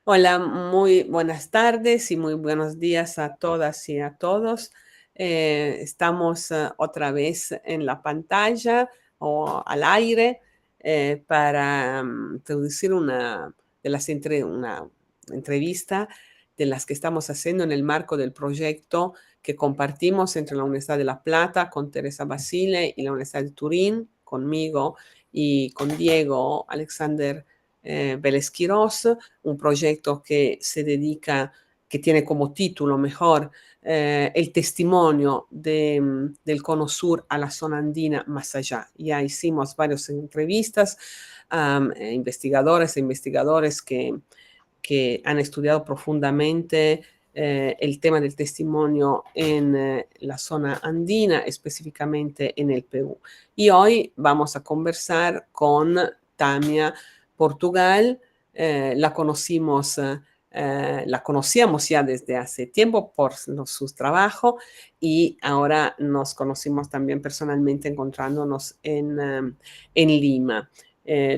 Hola, muy buenas tardes y muy buenos días a todas y a todos. Estamos otra vez en la pantalla o al aire para introducir una entrevista de las que estamos haciendo en el marco del proyecto que compartimos entre la Universidad de La Plata con Teresa Basile y la Universidad de Turín, conmigo y con Diego Alexander Vélez Quirós, un proyecto que se dedica, que tiene como título mejor el testimonio del Cono Sur a la zona andina más allá. Ya hicimos varias entrevistas a investigadoras e investigadores que han estudiado profundamente el tema del testimonio en la zona andina, específicamente en el Perú. Y hoy vamos a conversar con Tamia Portugal. La conocíamos ya desde hace tiempo por su trabajo y ahora nos conocimos también personalmente encontrándonos en Lima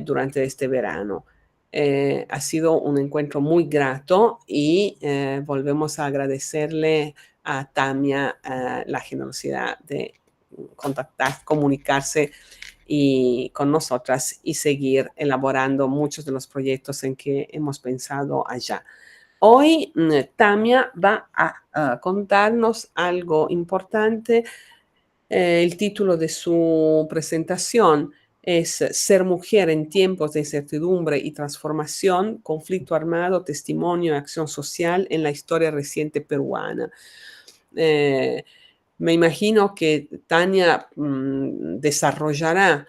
durante este verano. Ha sido un encuentro muy grato y volvemos a agradecerle a Tamia la generosidad de contactar, comunicarse y con nosotras y seguir elaborando muchos de los proyectos en que hemos pensado allá. Hoy Tamia va a contarnos algo importante. El título de su presentación es Ser mujer en tiempos de incertidumbre y transformación, conflicto armado, testimonio y acción social en la historia reciente peruana. Eh, Me imagino que Tania desarrollará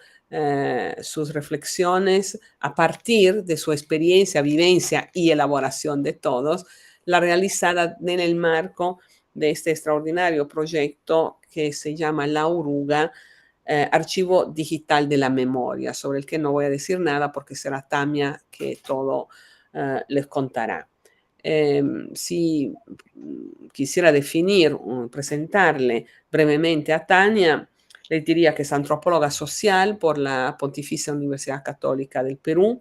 sus reflexiones a partir de su experiencia, vivencia y elaboración de todos, la realizada en el marco de este extraordinario proyecto que se llama La Oruga, Archivo Digital de la Memoria, sobre el que no voy a decir nada porque será Tamia que todo les contará. Si quisiera definir, presentarle brevemente a Tania, le diría que es antropóloga social por la Pontificia Universidad Católica del Perú.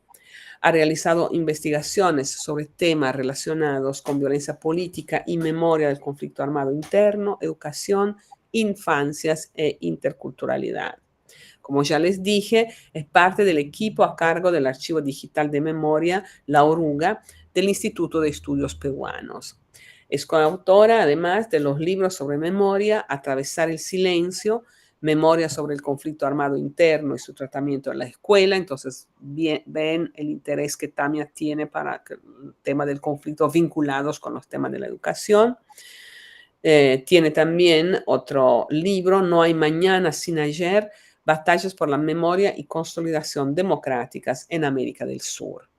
Ha realizado investigaciones sobre temas relacionados con violencia política y memoria del conflicto armado interno, educación, infancias e interculturalidad. Como ya les dije, es parte del equipo a cargo del Archivo Digital de Memoria, La Oruga, del Instituto de Estudios Peruanos. Es coautora, además, de los libros sobre memoria, Atravesar el silencio, Memoria sobre el conflicto armado interno y su tratamiento en la escuela. Entonces, ven el interés que Tamia tiene para el tema del conflicto vinculados con los temas de la educación. Tiene también otro libro, No hay mañana sin ayer, Batallas por la memoria y consolidación democráticas en América del Sur.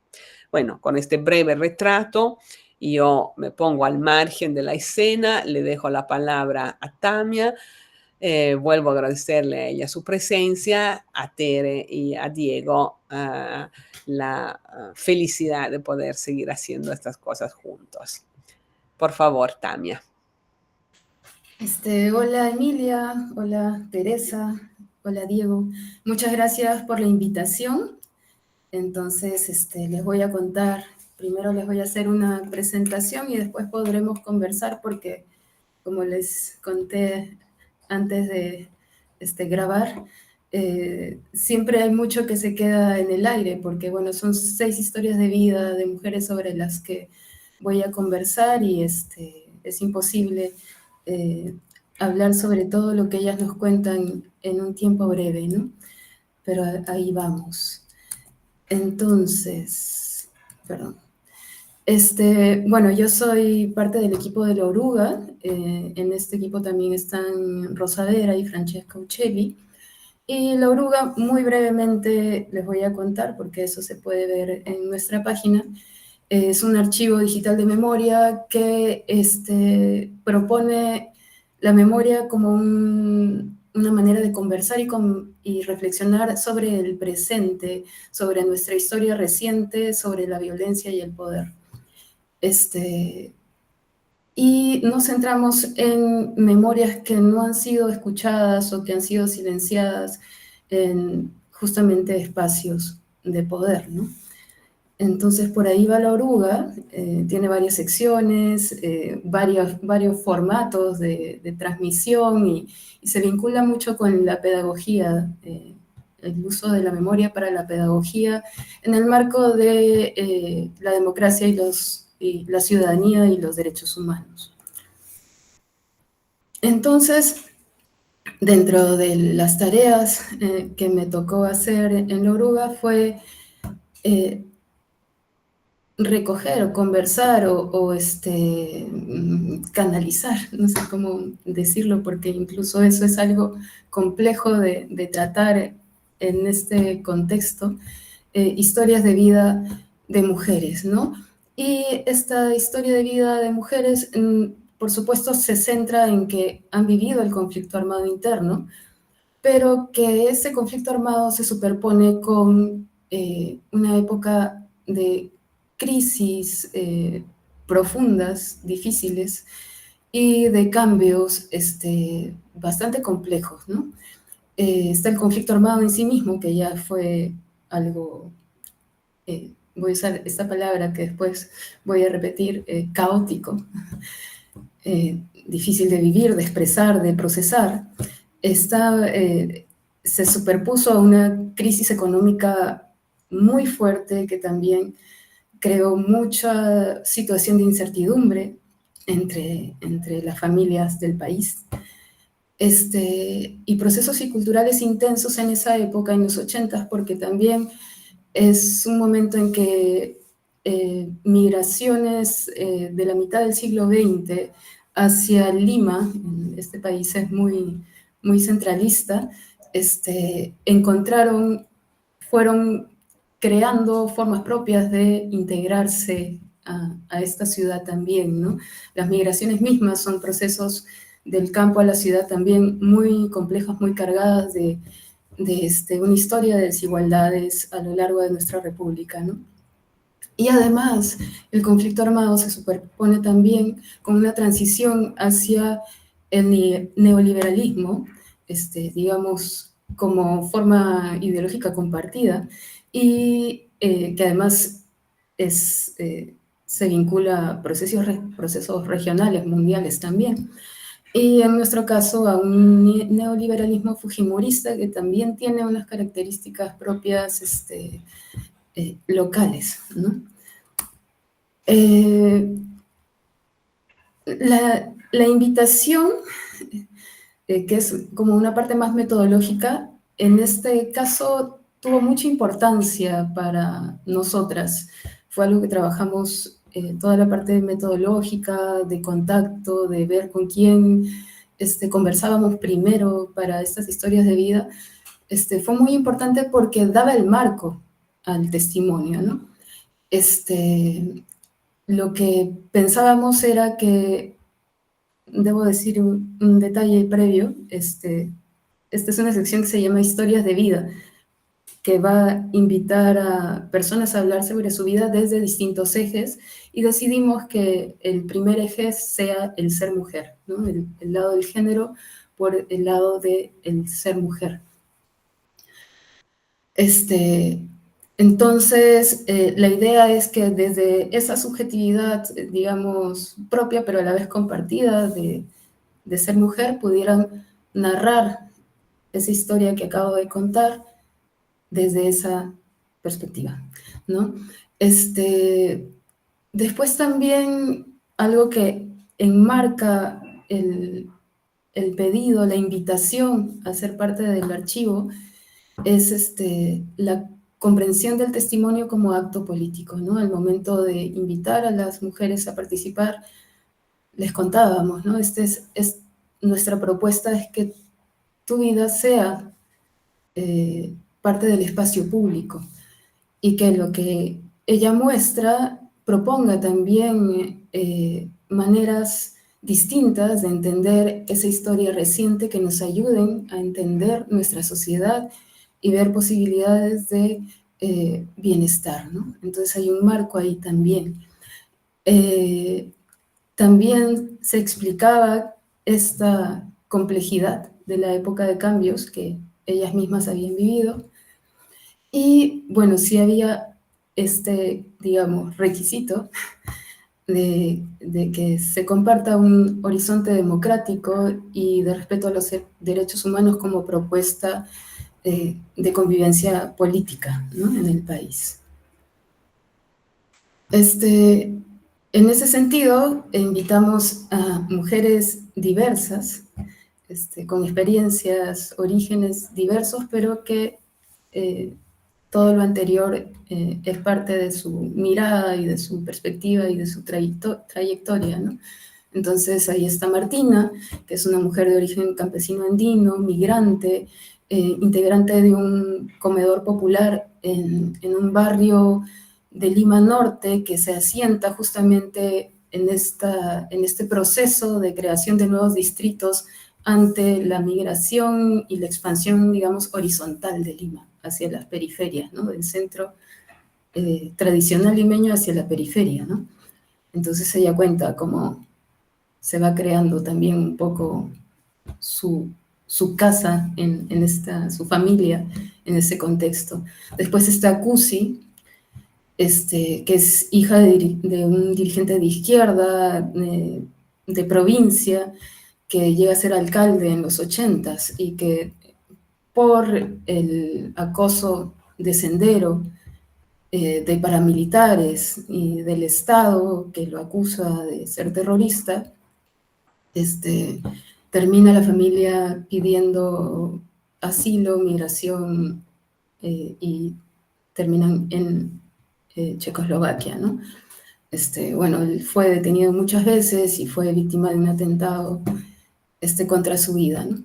Bueno, con este breve retrato, yo me pongo al margen de la escena, le dejo la palabra a Tamia, vuelvo a agradecerle a ella su presencia, a Tere y a Diego la felicidad de poder seguir haciendo estas cosas juntos. Por favor, Tamia. Hola Emilia, hola Teresa, hola Diego. Muchas gracias por la invitación. Entonces, les voy a contar, primero les voy a hacer una presentación y después podremos conversar porque, como les conté antes de grabar, siempre hay mucho que se queda en el aire porque, bueno, son 6 historias de vida de mujeres sobre las que voy a conversar y es imposible eh, hablar sobre todo lo que ellas nos cuentan en un tiempo breve, ¿no? Pero ahí vamos. Entonces, perdón. Bueno, yo soy parte del equipo de La Oruga. En este equipo también están Rosadera y Francesca Uccelli. Y La Oruga, muy brevemente les voy a contar, porque eso se puede ver en nuestra página. Es un archivo digital de memoria que propone la memoria como una manera de conversar y reflexionar sobre el presente, sobre nuestra historia reciente, sobre la violencia y el poder. Y nos centramos en memorias que no han sido escuchadas o que han sido silenciadas en justamente espacios de poder, ¿no? Entonces, por ahí va La Oruga, tiene varias secciones, varios formatos de transmisión y se vincula mucho con la pedagogía, el uso de la memoria para la pedagogía en el marco de la democracia y la ciudadanía y los derechos humanos. Entonces, dentro de las tareas que me tocó hacer en La Oruga fue recoger o conversar canalizar, no sé cómo decirlo, porque incluso eso es algo complejo de tratar en este contexto, historias de vida de mujeres, ¿no? Y esta historia de vida de mujeres, por supuesto, se centra en que han vivido el conflicto armado interno, pero que ese conflicto armado se superpone con una época de crisis profundas, difíciles, y de cambios bastante complejos, ¿no? Está el conflicto armado en sí mismo, que ya fue algo, voy a usar esta palabra que después voy a repetir, caótico, difícil de vivir, de expresar, de procesar. Está, se superpuso a una crisis económica muy fuerte que también creó mucha situación de incertidumbre entre las familias del país. Y procesos y culturales intensos en esa época, en los 80, porque también es un momento en que migraciones de la mitad del siglo XX hacia Lima, este país es muy centralista, fueron creando formas propias de integrarse a esta ciudad también, ¿no? Las migraciones mismas son procesos del campo a la ciudad también muy complejas, muy cargadas de una historia de desigualdades a lo largo de nuestra república, ¿no? Y además, el conflicto armado se superpone también con una transición hacia el neoliberalismo, digamos, como forma ideológica compartida, y que además se vincula a procesos regionales, mundiales también. Y en nuestro caso a un neoliberalismo fujimorista que también tiene unas características propias locales, ¿no? La invitación, que es como una parte más metodológica, en este caso tuvo mucha importancia para nosotras. Fue algo que trabajamos toda la parte metodológica, de contacto, de ver con quién conversábamos primero para estas historias de vida. Fue muy importante porque daba el marco al testimonio, ¿no? Lo que pensábamos era que, debo decir un detalle previo, esta es una sección que se llama Historias de Vida, que va a invitar a personas a hablar sobre su vida desde distintos ejes, y decidimos que el primer eje sea el ser mujer, ¿no? El lado del género por el lado del ser mujer. Entonces, la idea es que desde esa subjetividad, digamos, propia, pero a la vez compartida de ser mujer, pudieran narrar esa historia que acabo de contar desde esa perspectiva, ¿no? Después también algo que enmarca el pedido, la invitación a ser parte del archivo, es la comprensión del testimonio como acto político, ¿no? Al momento de invitar a las mujeres a participar, les contábamos, ¿no? Nuestra propuesta es que tu vida sea parte del espacio público y que lo que ella muestra proponga también maneras distintas de entender esa historia reciente que nos ayuden a entender nuestra sociedad y ver posibilidades de bienestar, ¿no? Entonces hay un marco ahí también. También se explicaba esta complejidad de la época de cambios que ellas mismas habían vivido. Y bueno, sí había digamos, requisito de que se comparta un horizonte democrático y de respeto a los derechos humanos como propuesta de convivencia política, ¿no?, en el país. En ese sentido, invitamos a mujeres diversas, con experiencias, orígenes diversos, pero que todo lo anterior es parte de su mirada y de su perspectiva y de su trayectoria, ¿no? Entonces ahí está Martina, que es una mujer de origen campesino andino, migrante, integrante de un comedor popular en un barrio de Lima Norte que se asienta justamente en este proceso de creación de nuevos distritos ante la migración y la expansión, digamos, horizontal de Lima hacia las periferias, ¿no?, del centro tradicional limeño hacia la periferia, ¿no? Entonces ella cuenta cómo se va creando también un poco su casa, su familia en ese contexto. Después está Cusi, que es hija de un dirigente de izquierda, de provincia, que llega a ser alcalde en los 80s y que por el acoso de Sendero, de paramilitares y del Estado que lo acusa de ser terrorista, termina la familia pidiendo asilo, migración, y terminan en Checoslovaquia, ¿no? Bueno, él fue detenido muchas veces y fue víctima de un atentado contra su vida, ¿no?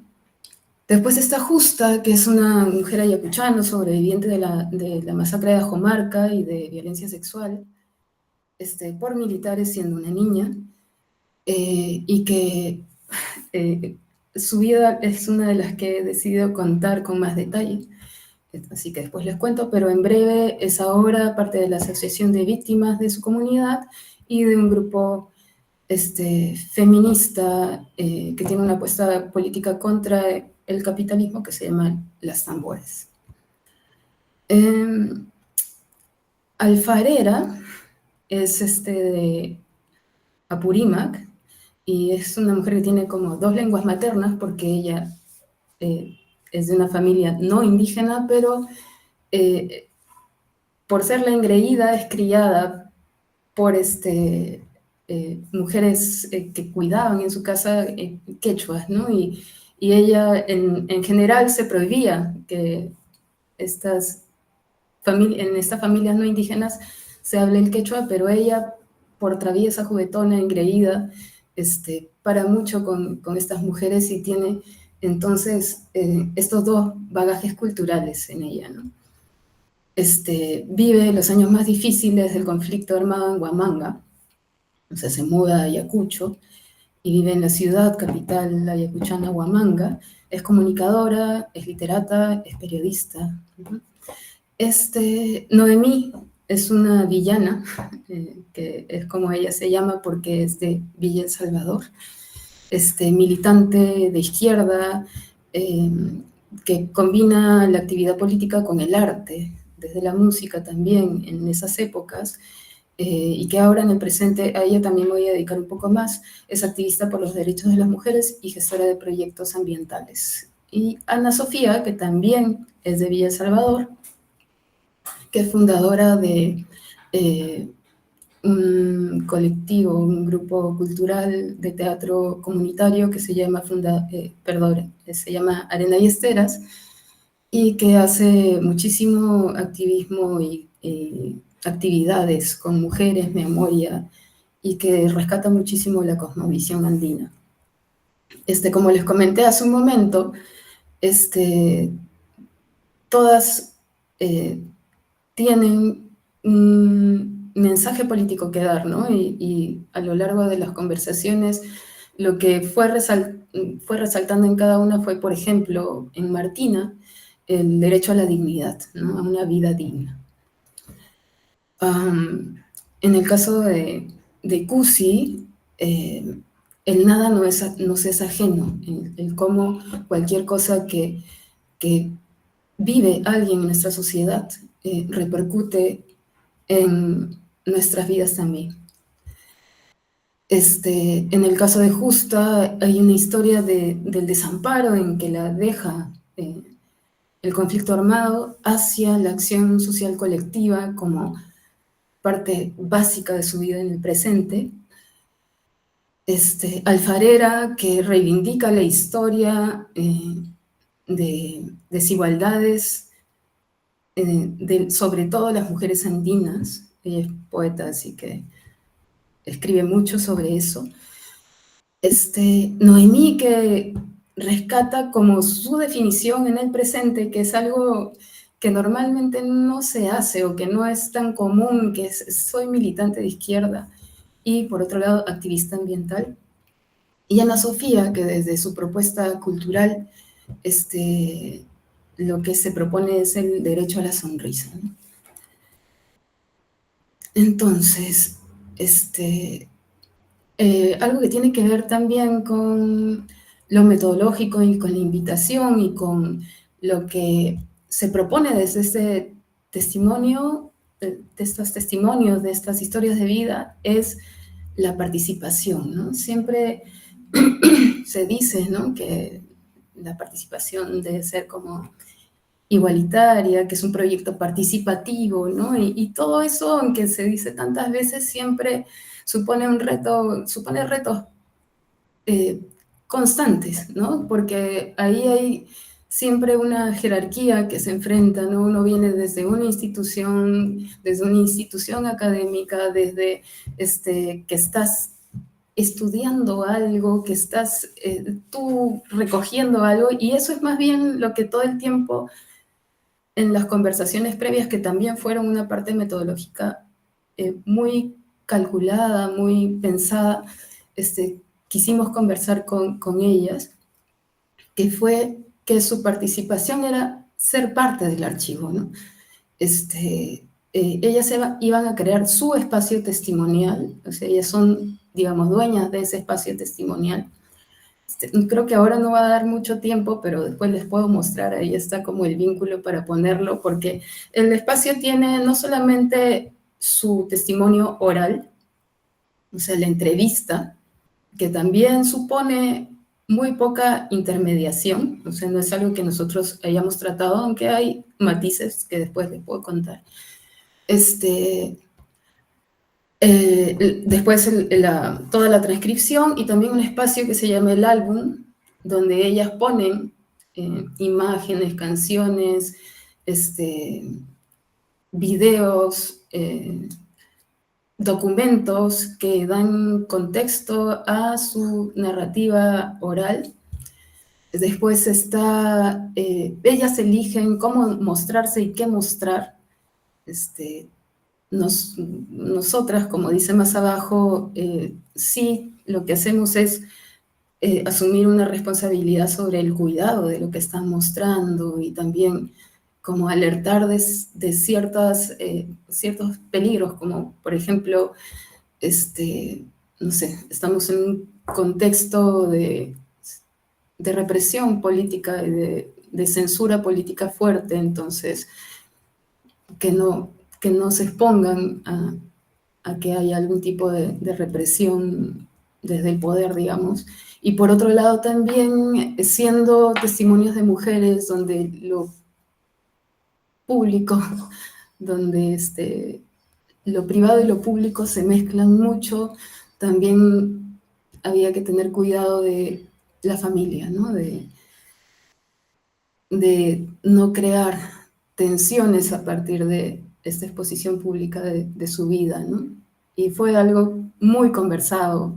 Después está Justa, que es una mujer ayacuchana, sobreviviente de la masacre de Ajomarca y de violencia sexual, por militares siendo una niña, y que su vida es una de las que he decidido contar con más detalle, así que después les cuento, pero en breve es ahora parte de la Asociación de Víctimas de su comunidad y de un grupo feminista que tiene una apuesta política contra el capitalismo que se llama Las Tambores. Alfarera es de Apurímac y es una mujer que tiene como 2 lenguas maternas porque ella es de una familia no indígena, pero por ser la engreída es criada por mujeres que cuidaban en su casa quechuas, ¿no? Y ella en general se prohibía que en estas familias no indígenas se hable el quechua, pero ella, por traviesa, juguetona, engreída, para mucho con estas mujeres y tiene entonces estos 2 bagajes culturales en ella, ¿no? Vive los años más difíciles del conflicto armado en Huamanga, o sea, se muda a Ayacucho y vive en la ciudad capital ayacuchana, Huamanga. Es comunicadora, es literata, es periodista. Noemí es una villana, que es como ella se llama porque es de Villa El Salvador, militante de izquierda, que combina la actividad política con el arte, desde la música también en esas épocas, y que ahora en el presente a ella también me voy a dedicar un poco más. Es activista por los derechos de las mujeres y gestora de proyectos ambientales. Y Ana Sofía, que también es de Villa El Salvador, que es fundadora de un colectivo, un grupo cultural de teatro comunitario que se llama, se llama Arena y Esteras, y que hace muchísimo activismo y actividades con mujeres, memoria, y que rescata muchísimo la cosmovisión andina. Como les comenté hace un momento, todas tienen un mensaje político que dar, ¿no? Y a lo largo de las conversaciones, lo que fue resaltando en cada una fue, por ejemplo, en Martina, el derecho a la dignidad, ¿no?, a una vida digna. En el caso de Cusi, el nada nos es ajeno, el cómo cualquier cosa que vive alguien en nuestra sociedad repercute en nuestras vidas también. En el caso de Justa hay una historia del desamparo en que la deja el conflicto armado hacia la acción social colectiva como parte básica de su vida en el presente. Alfarera, que reivindica la historia de desigualdades, sobre todo las mujeres andinas. Ella es poeta, así que escribe mucho sobre eso. Noemí, que rescata como su definición en el presente, que es algo que normalmente no se hace o que no es tan común, que soy militante de izquierda y por otro lado activista ambiental. Y Ana Sofía, que desde su propuesta cultural, lo que se propone es el derecho a la sonrisa, ¿no? Entonces, algo que tiene que ver también con lo metodológico y con la invitación y con lo que se propone desde este testimonio, de estos testimonios, de estas historias de vida, es la participación, ¿no? Siempre se dice, ¿no?, que la participación debe ser como igualitaria, que es un proyecto participativo, ¿no? Y todo eso, aunque se dice tantas veces, siempre supone un reto, supone retos constantes, ¿no? Porque ahí hay siempre una jerarquía que se enfrenta, ¿no? Uno viene desde una institución académica, desde que estás estudiando algo, que estás tú recogiendo algo, y eso es más bien lo que todo el tiempo en las conversaciones previas, que también fueron una parte metodológica muy calculada, muy pensada, quisimos conversar con ellas, que fue que su participación era ser parte del archivo, ¿no? Ellas iban a crear su espacio testimonial, o sea, ellas son, digamos, dueñas de ese espacio testimonial. Creo que ahora no va a dar mucho tiempo, pero después les puedo mostrar, ahí está como el vínculo para ponerlo, porque el espacio tiene no solamente su testimonio oral, o sea, la entrevista, que también supone muy poca intermediación, o sea, no es algo que nosotros hayamos tratado, aunque hay matices que después les puedo contar. Después toda la transcripción y también un espacio que se llama el álbum, donde ellas ponen imágenes, canciones, videos, documentos que dan contexto a su narrativa oral. Después ellas eligen cómo mostrarse y qué mostrar. Nosotras, como dice más abajo, sí, lo que hacemos es asumir una responsabilidad sobre el cuidado de lo que están mostrando y también como alertar de ciertos peligros, como por ejemplo, no sé, estamos en un contexto de represión política y de censura política fuerte, entonces que no se expongan a que haya algún tipo de represión desde el poder, digamos. Y por otro lado también siendo testimonios de mujeres donde lo público, donde lo privado y lo público se mezclan mucho, también había que tener cuidado de la familia, ¿no? De no crear tensiones a partir de esta exposición pública de su vida, ¿no? Y fue algo muy conversado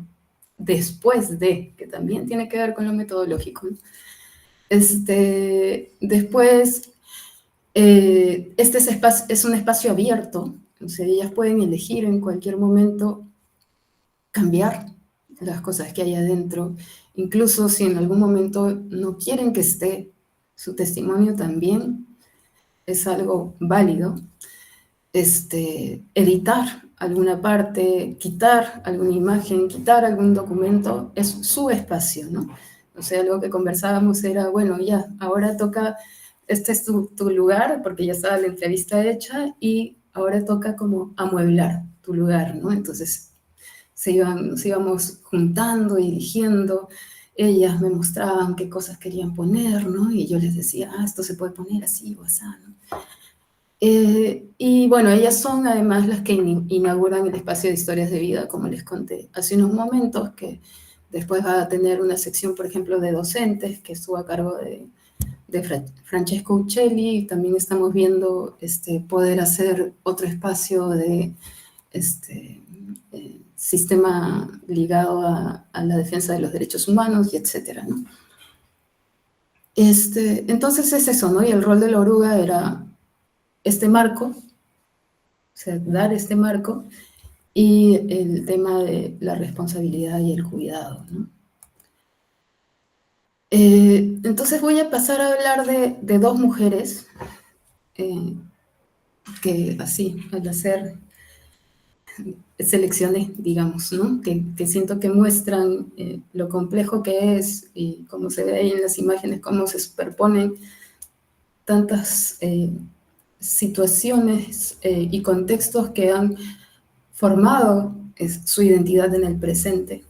después que también tiene que ver con lo metodológico, ¿no? Después, es un espacio abierto, o sea, ellas pueden elegir en cualquier momento cambiar las cosas que hay adentro, incluso si en algún momento no quieren que esté su testimonio, también es algo válido. Editar alguna parte, quitar alguna imagen, quitar algún documento, es su espacio, ¿no? O sea, algo que conversábamos era, bueno, ya, ahora toca, este es tu lugar, porque ya estaba la entrevista hecha, y ahora toca como amueblar tu lugar, ¿no? Entonces nos íbamos juntando y eligiendo, ellas me mostraban qué cosas querían poner, ¿no? Y yo les decía, esto se puede poner así o así, ¿no? Y bueno, ellas son además las que inauguran el espacio de historias de vida, como les conté hace unos momentos, que después va a tener una sección, por ejemplo, de docentes, que estuvo a cargo de Francesco Uccelli, y también estamos viendo poder hacer otro espacio de sistema ligado a la defensa de los derechos humanos, y etcétera, ¿no? Entonces es eso, ¿no? Y el rol de la oruga era este marco, o sea, dar este marco, y el tema de la responsabilidad y el cuidado, ¿no? Entonces voy a pasar a hablar de dos mujeres que así, al hacer selecciones, digamos, ¿no? Que siento que muestran lo complejo que es, y como se ve ahí en las imágenes, cómo se superponen tantas situaciones y contextos que han formado su identidad en el presente.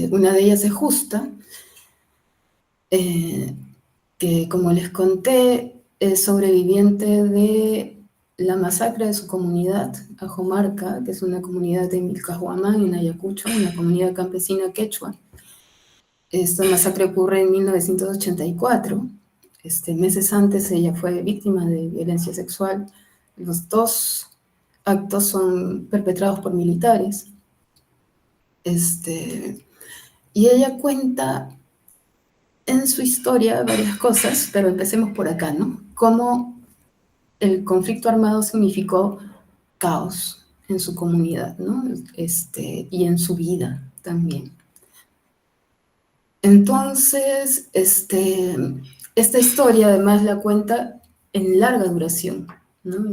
Una de ellas es Justa, que como les conté, es sobreviviente de la masacre de su comunidad, Ajomarca, que es una comunidad de Milcahuamán, en Ayacucho, una comunidad campesina quechua. Esta masacre ocurre en 1984. Meses antes ella fue víctima de violencia sexual. Los dos actos son perpetrados por militares. Y ella cuenta en su historia varias cosas, pero empecemos por acá, ¿no? Cómo el conflicto armado significó caos en su comunidad, ¿no? Y en su vida también. Entonces, esta historia además la cuenta en larga duración, ¿no?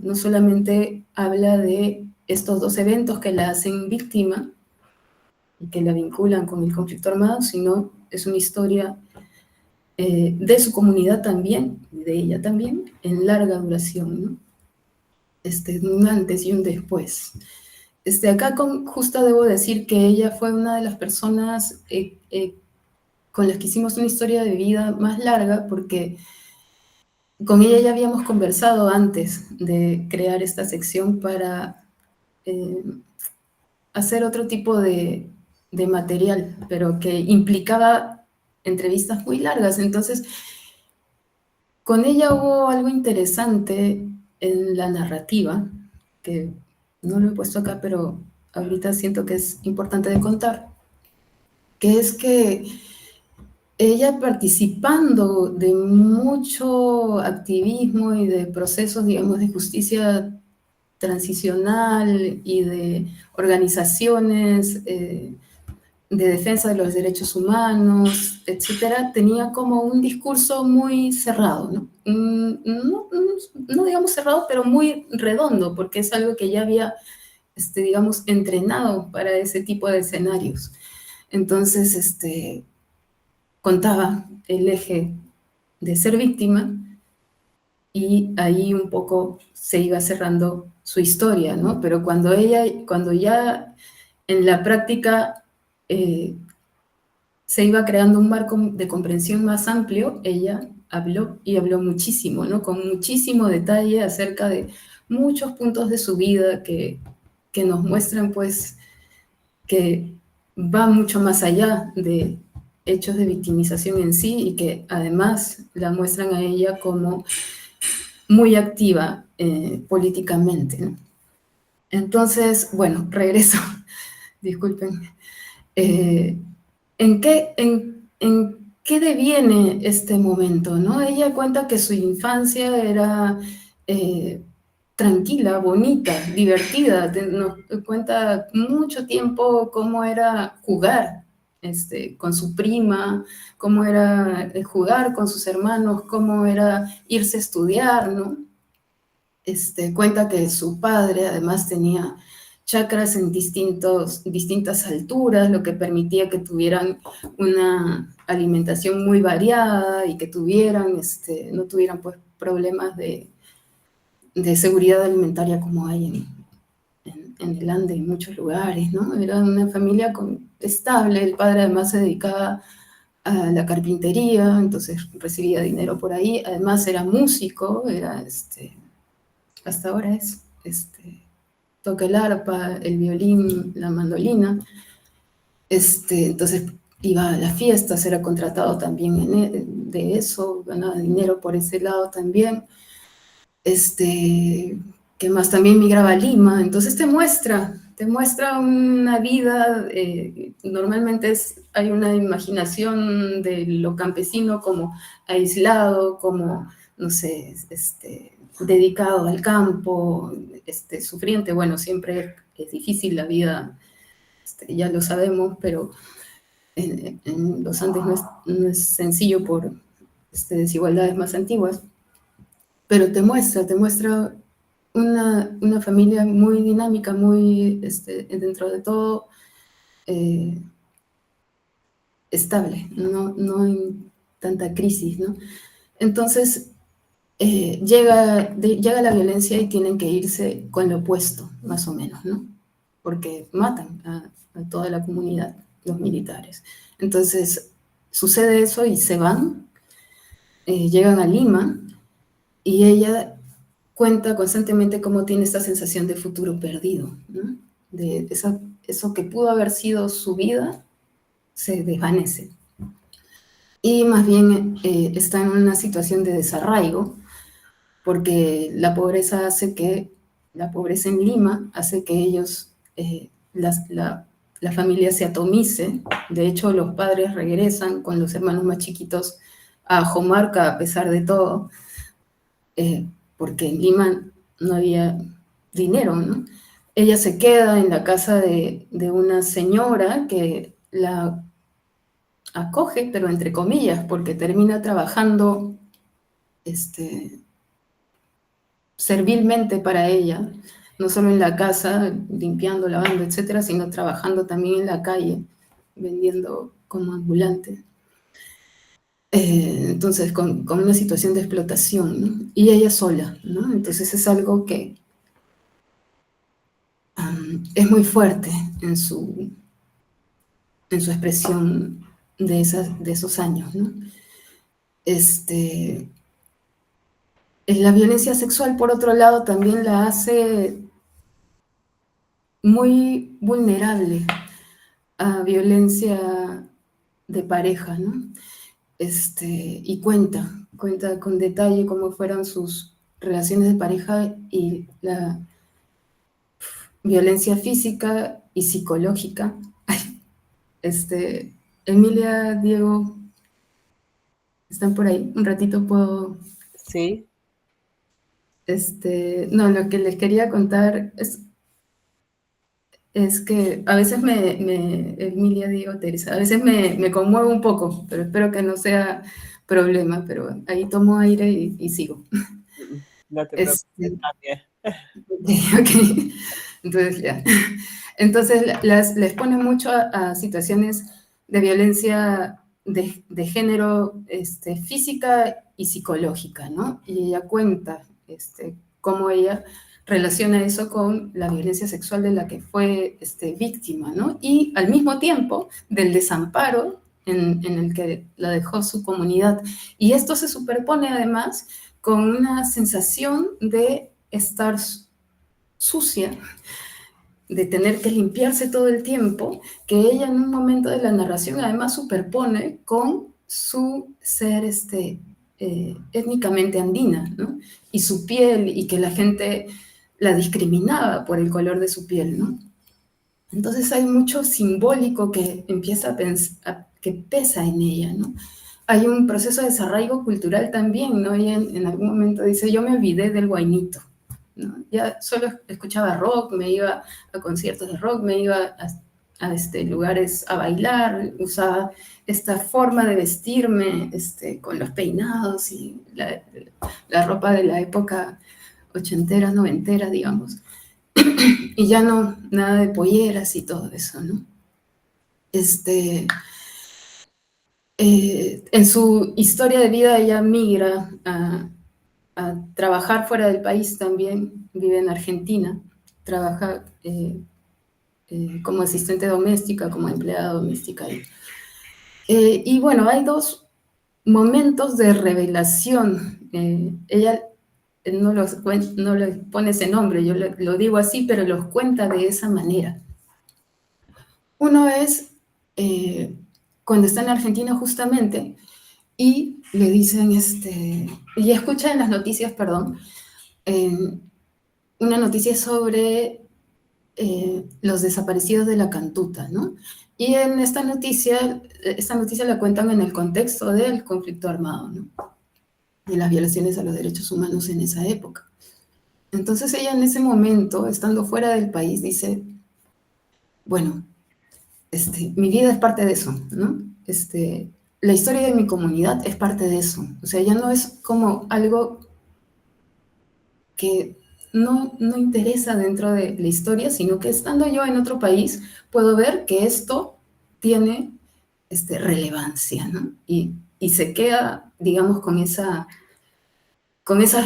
No solamente habla de estos dos eventos que la hacen víctima y que la vinculan con el conflicto armado, sino es una historia de su comunidad también, de ella también, en larga duración, ¿no? Un antes y un después. Acá con Justa debo decir que ella fue una de las personas con las que hicimos una historia de vida más larga, porque con ella ya habíamos conversado antes de crear esta sección para hacer otro tipo de material, pero que implicaba entrevistas muy largas. Entonces, con ella hubo algo interesante en la narrativa, que no lo he puesto acá, pero ahorita siento que es importante de contar, que es que ella, participando de mucho activismo y de procesos, digamos, de justicia transicional y de organizaciones de defensa de los derechos humanos, etcétera, tenía como un discurso muy cerrado, ¿no? No digamos cerrado, pero muy redondo, porque es algo que ya había, digamos, entrenado para ese tipo de escenarios. Entonces, contaba el eje de ser víctima, y ahí un poco se iba cerrando su historia, ¿no? Pero cuando ya en la práctica se iba creando un marco de comprensión más amplio, ella habló y habló muchísimo, ¿no? Con muchísimo detalle acerca de muchos puntos de su vida que nos muestran, pues, que va mucho más allá de hechos de victimización en sí, y que además la muestran a ella como muy activa políticamente, ¿no? Entonces, bueno, regreso, disculpen. ¿En qué deviene este momento, no? Ella cuenta que su infancia era tranquila, bonita, divertida. Nos cuenta mucho tiempo cómo era jugar con su prima, cómo era jugar con sus hermanos, cómo era irse a estudiar, ¿no? Cuenta que su padre además tenía chakras en distintas alturas, lo que permitía que tuvieran una alimentación muy variada y que no tuvieran pues, problemas de de seguridad alimentaria como hay en el Ande, en muchos lugares, ¿no? Era una familia estable, el padre además se dedicaba a la carpintería, entonces recibía dinero por ahí, además era músico, hasta ahora toca el arpa, el violín, la mandolina, entonces iba a las fiestas, era contratado también de eso, ganaba dinero por ese lado también, que más también migraba a Lima, entonces te muestra una vida, normalmente hay una imaginación de lo campesino como aislado, como, no sé, dedicado al campo, sufriente, bueno, siempre es difícil la vida, ya lo sabemos, pero en los Andes no es sencillo por desigualdades más antiguas, pero te muestra una familia muy dinámica, muy, dentro de todo, eh, estable, no en tanta crisis, ¿no? Entonces, llega la violencia y tienen que irse con lo opuesto, más o menos, ¿no? Porque matan a toda la comunidad, los militares. Entonces, sucede eso y se van, llegan a Lima, y ella cuenta constantemente cómo tiene esta sensación de futuro perdido, ¿no? Eso que pudo haber sido su vida se desvanece. Y más bien está en una situación de desarraigo, porque la pobreza en Lima hace que ellos, la familia se atomice. De hecho, los padres regresan con los hermanos más chiquitos a Jomarca a pesar de todo, eh, porque en Lima no había dinero, ¿no? Ella se queda en la casa de una señora que la acoge, pero entre comillas, porque termina trabajando servilmente para ella, no solo en la casa, limpiando, lavando, etcétera, sino trabajando también en la calle, vendiendo como ambulante. Entonces, con una situación de explotación, ¿no? Y ella sola, ¿no? Entonces es algo que es muy fuerte en su expresión de esos años, ¿no? La violencia sexual, por otro lado, también la hace muy vulnerable a violencia de pareja, ¿no? Y cuenta con detalle cómo fueron sus relaciones de pareja y la violencia física y psicológica. Emilia, Diego, ¿están por ahí? Un ratito puedo... Sí. No, lo que les quería contar es que a veces Emilia, Diego, Teresa, a veces me conmuevo un poco, pero espero que no sea problema, pero ahí tomo aire y sigo. No te preocupes, Este, está bien. ok, entonces ya. Entonces les pone mucho a situaciones de violencia de género, física y psicológica, ¿no? Y ella cuenta cómo ella relaciona eso con la violencia sexual de la que fue víctima, ¿no? Y al mismo tiempo del desamparo en el que la dejó su comunidad. Y esto se superpone además con una sensación de estar sucia, de tener que limpiarse todo el tiempo, que ella en un momento de la narración además superpone con su ser étnicamente andina, ¿no? Y su piel, y que la gente la discriminaba por el color de su piel, ¿no? Entonces hay mucho simbólico que empieza que pesa en ella, ¿no? Hay un proceso de desarraigo cultural también, ¿no? Ella en algún momento dice, yo me olvidé del guainito, ¿no? Ya solo escuchaba rock, me iba a conciertos de rock, me iba a lugares a bailar, usaba esta forma de vestirme con los peinados y la ropa de la época ochentera, noventera, digamos. Y ya no, nada de polleras y todo eso, ¿no? En su historia de vida ella migra a trabajar fuera del país también, vive en Argentina, trabaja como asistente doméstica, como empleada doméstica. Y bueno, hay dos momentos de revelación. Ella no le pone ese nombre, yo lo digo así, pero los cuenta de esa manera. Uno es cuando está en Argentina justamente y le dicen, y escucha en las noticias, perdón, una noticia sobre los desaparecidos de la Cantuta, ¿no? Y en esta noticia la cuentan en el contexto del conflicto armado, ¿no? De las violaciones a los derechos humanos en esa época. Entonces ella en ese momento, estando fuera del país, dice, bueno, mi vida es parte de eso, ¿no? La historia de mi comunidad es parte de eso. O sea, ya no es como algo que no interesa dentro de la historia, sino que estando yo en otro país, puedo ver que esto tiene relevancia, ¿no? Y se queda, digamos, con esa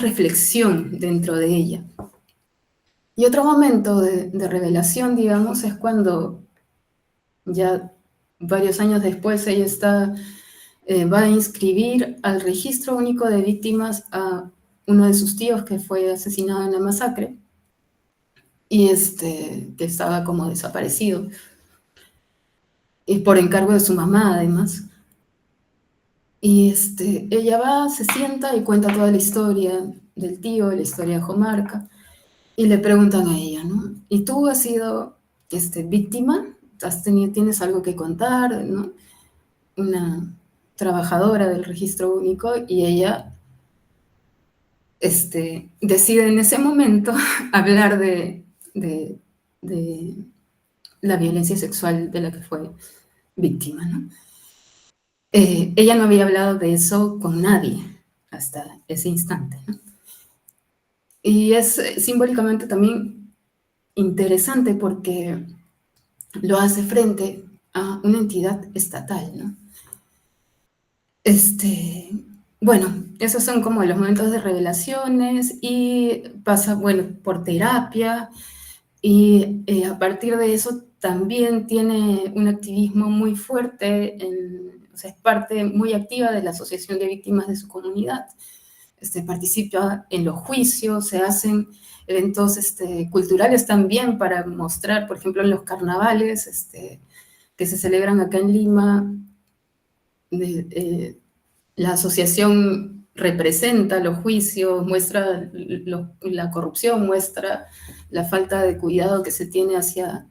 reflexión dentro de ella. Y otro momento de revelación, digamos, es cuando ya varios años después ella va a inscribir al registro único de víctimas a uno de sus tíos que fue asesinado en la masacre y que estaba como desaparecido, y por encargo de su mamá además. Y ella va, se sienta y cuenta toda la historia del tío, la historia de Jomarca, y le preguntan a ella, ¿no? ¿Y tú has sido víctima? ¿Tienes algo que contar? ¿No? Una trabajadora del registro único, y ella decide en ese momento hablar de la violencia sexual de la que fue víctima, ¿no? Ella no había hablado de eso con nadie hasta ese instante, ¿no? Y es simbólicamente también interesante porque lo hace frente a una entidad estatal, ¿no? Bueno, esos son como los momentos de revelaciones, y pasa, bueno, por terapia, y a partir de eso también tiene un activismo muy fuerte, o sea, es parte muy activa de la Asociación de Víctimas de su comunidad. Participa en los juicios, se hacen eventos culturales también para mostrar, por ejemplo, en los carnavales que se celebran acá en Lima, la asociación representa los juicios, muestra la corrupción, muestra la falta de cuidado que se tiene hacia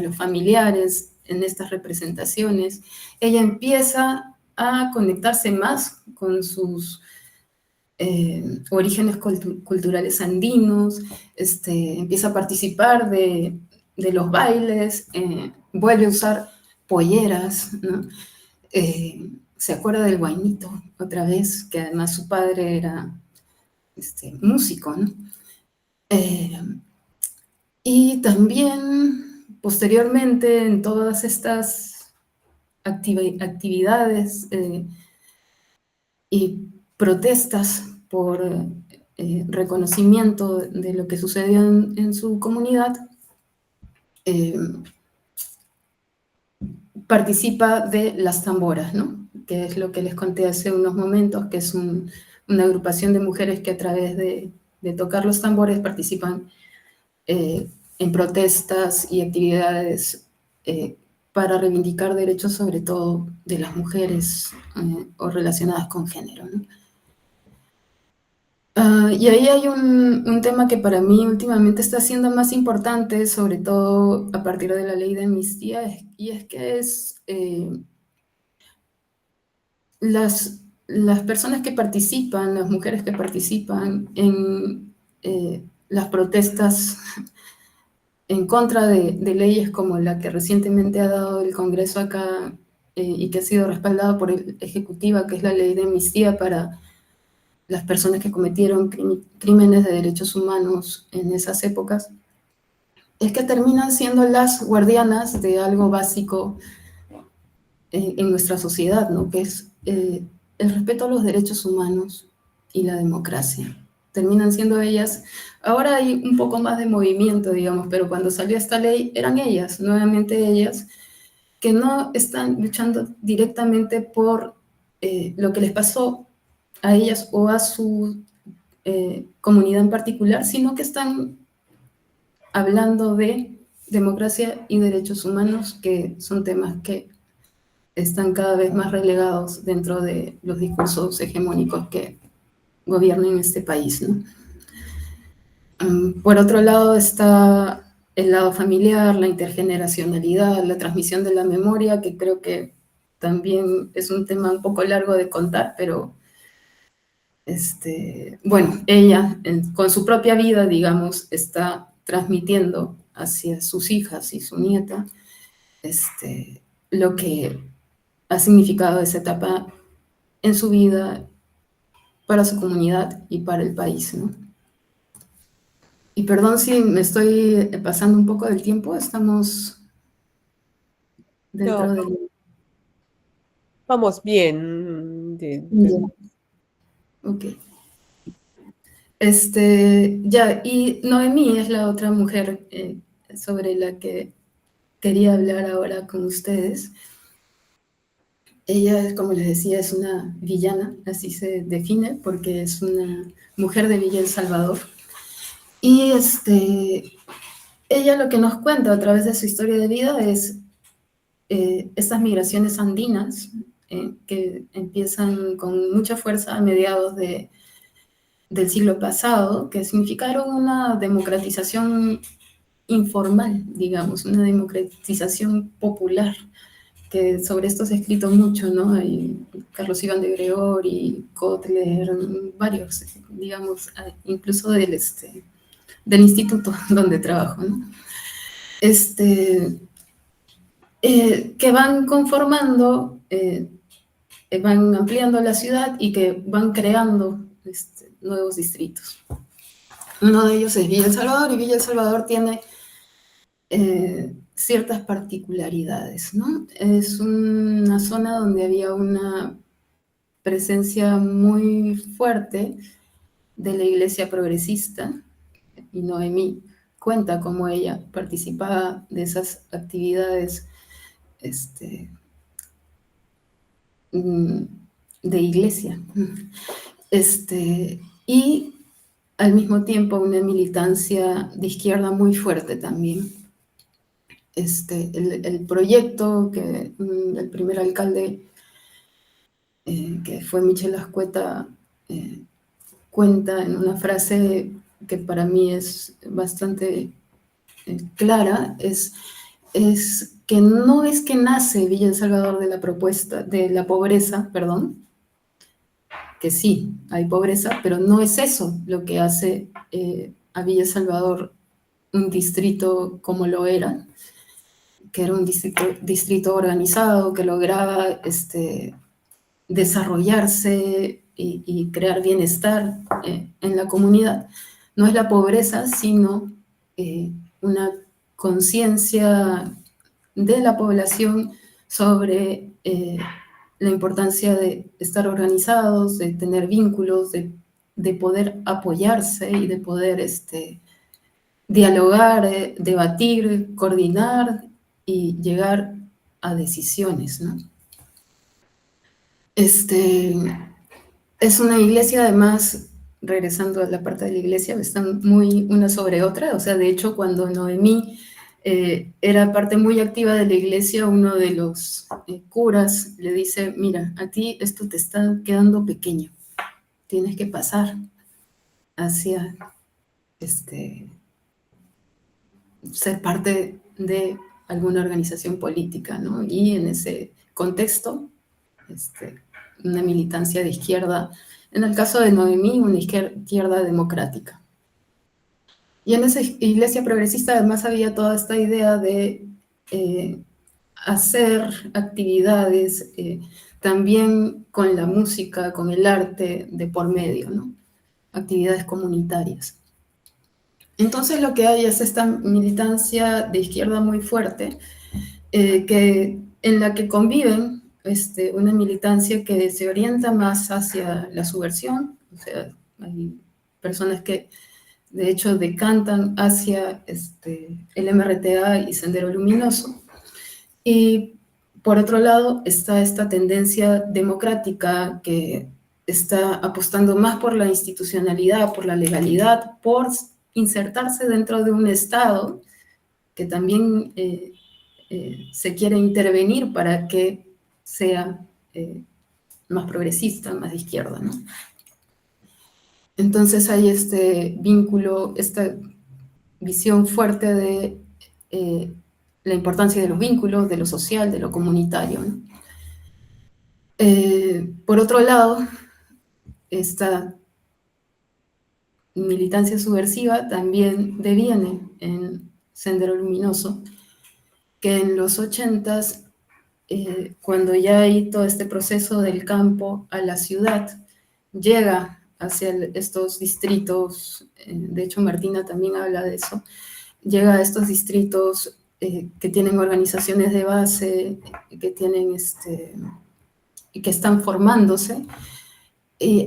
los familiares en estas representaciones. Ella empieza a conectarse más con sus orígenes culturales andinos, empieza a participar de los bailes, vuelve a usar polleras, ¿no? Se acuerda del guainito otra vez, que además su padre era músico, ¿no? Y también posteriormente en todas estas actividades y protestas por reconocimiento de lo que sucedió en su comunidad, participa de las tamboras, ¿no? Que es lo que les conté hace unos momentos, que es una agrupación de mujeres que a través de tocar los tambores participan en protestas y actividades para reivindicar derechos, sobre todo de las mujeres o relacionadas con género, ¿no? Y ahí hay un tema que para mí últimamente está siendo más importante, sobre todo a partir de la ley de amnistía, y es que las personas que participan, las mujeres que participan en las protestas en contra de leyes como la que recientemente ha dado el Congreso acá y que ha sido respaldada por el Ejecutiva, que es la ley de amnistía para las personas que cometieron crímenes de derechos humanos en esas épocas, es que terminan siendo las guardianas de algo básico en nuestra sociedad, ¿no? Que es el respeto a los derechos humanos y la democracia. terminan siendo ellas. Ahora hay un poco más de movimiento, digamos, pero cuando salió esta ley eran ellas, nuevamente ellas, que no están luchando directamente por lo que les pasó a ellas o a su comunidad en particular, sino que están hablando de democracia y derechos humanos, que son temas que están cada vez más relegados dentro de los discursos hegemónicos que gobiernan este país, ¿no? Por otro lado está el lado familiar, la intergeneracionalidad, la transmisión de la memoria, que creo que también es un tema un poco largo de contar, pero bueno, ella con su propia vida, digamos, está transmitiendo hacia sus hijas y su nieta lo que ha significado esa etapa en su vida para su comunidad y para el país, ¿no? Y perdón si me estoy pasando un poco del tiempo, estamos No, dentro del... vamos bien. Ya, ok. Ya, y Noemí es la otra mujer sobre la que quería hablar ahora con ustedes. Ella, como les decía, es una villana, así se define, porque es una mujer de Villa El Salvador. Y ella lo que nos cuenta a través de su historia de vida es estas migraciones andinas que empiezan con mucha fuerza a mediados del siglo pasado, que significaron una democratización informal, digamos, una democratización popular, que sobre esto se ha escrito mucho, ¿no? Hay Carlos Iván de Gregori, Kotler, varios, digamos, incluso del instituto donde trabajo, ¿no? Que van conformando, van ampliando la ciudad y que van creando nuevos distritos. Uno de ellos es Villa El Salvador, y Villa El Salvador tiene ciertas particularidades, ¿no? Es una zona donde había una presencia muy fuerte de la iglesia progresista, y Noemí cuenta cómo ella participaba de esas actividades mm, de iglesia. Y al mismo tiempo una militancia de izquierda muy fuerte también. El proyecto que el primer alcalde, que fue Michel Ascueta, cuenta en una frase que para mí es bastante clara, es que no es que nace Villa El Salvador de la pobreza, perdón, que sí, hay pobreza, pero no es eso lo que hace a Villa El Salvador un distrito como lo era, que era un distrito organizado, que lograba desarrollarse y crear bienestar en la comunidad. No es la pobreza, sino una conciencia de la población sobre la importancia de estar organizados, de tener vínculos, de poder apoyarse y de poder dialogar, debatir, coordinar y llegar a decisiones, ¿no? Es una iglesia, además, regresando a la parte de la iglesia, están muy una sobre otra. O sea, de hecho, cuando Noemí era parte muy activa de la iglesia, uno de los curas le dice: mira, a ti esto te está quedando pequeño, tienes que pasar hacia ser parte de alguna organización política, ¿no? Y en ese contexto, una militancia de izquierda, en el caso de Noemí, una izquierda democrática. Y en esa iglesia progresista además había toda esta idea de hacer actividades también con la música, con el arte de por medio, ¿no? Actividades comunitarias. Entonces lo que hay es esta militancia de izquierda muy fuerte, en la que conviven una militancia que se orienta más hacia la subversión, o sea, hay personas que de hecho decantan hacia el MRTA y Sendero Luminoso. Y por otro lado está esta tendencia democrática que está apostando más por la institucionalidad, por la legalidad, por insertarse dentro de un Estado que también se quiere intervenir para que sea más progresista, más de izquierda, ¿no? Entonces hay este vínculo, esta visión fuerte de la importancia de los vínculos, de lo social, de lo comunitario, ¿no? Por otro lado, esta militancia subversiva también deviene en Sendero Luminoso, que en los 80s, cuando ya hay todo este proceso del campo a la ciudad, llega hacia estos distritos, de hecho Martina también habla de eso, llega a estos distritos que tienen organizaciones de base, que tienen que están formándose,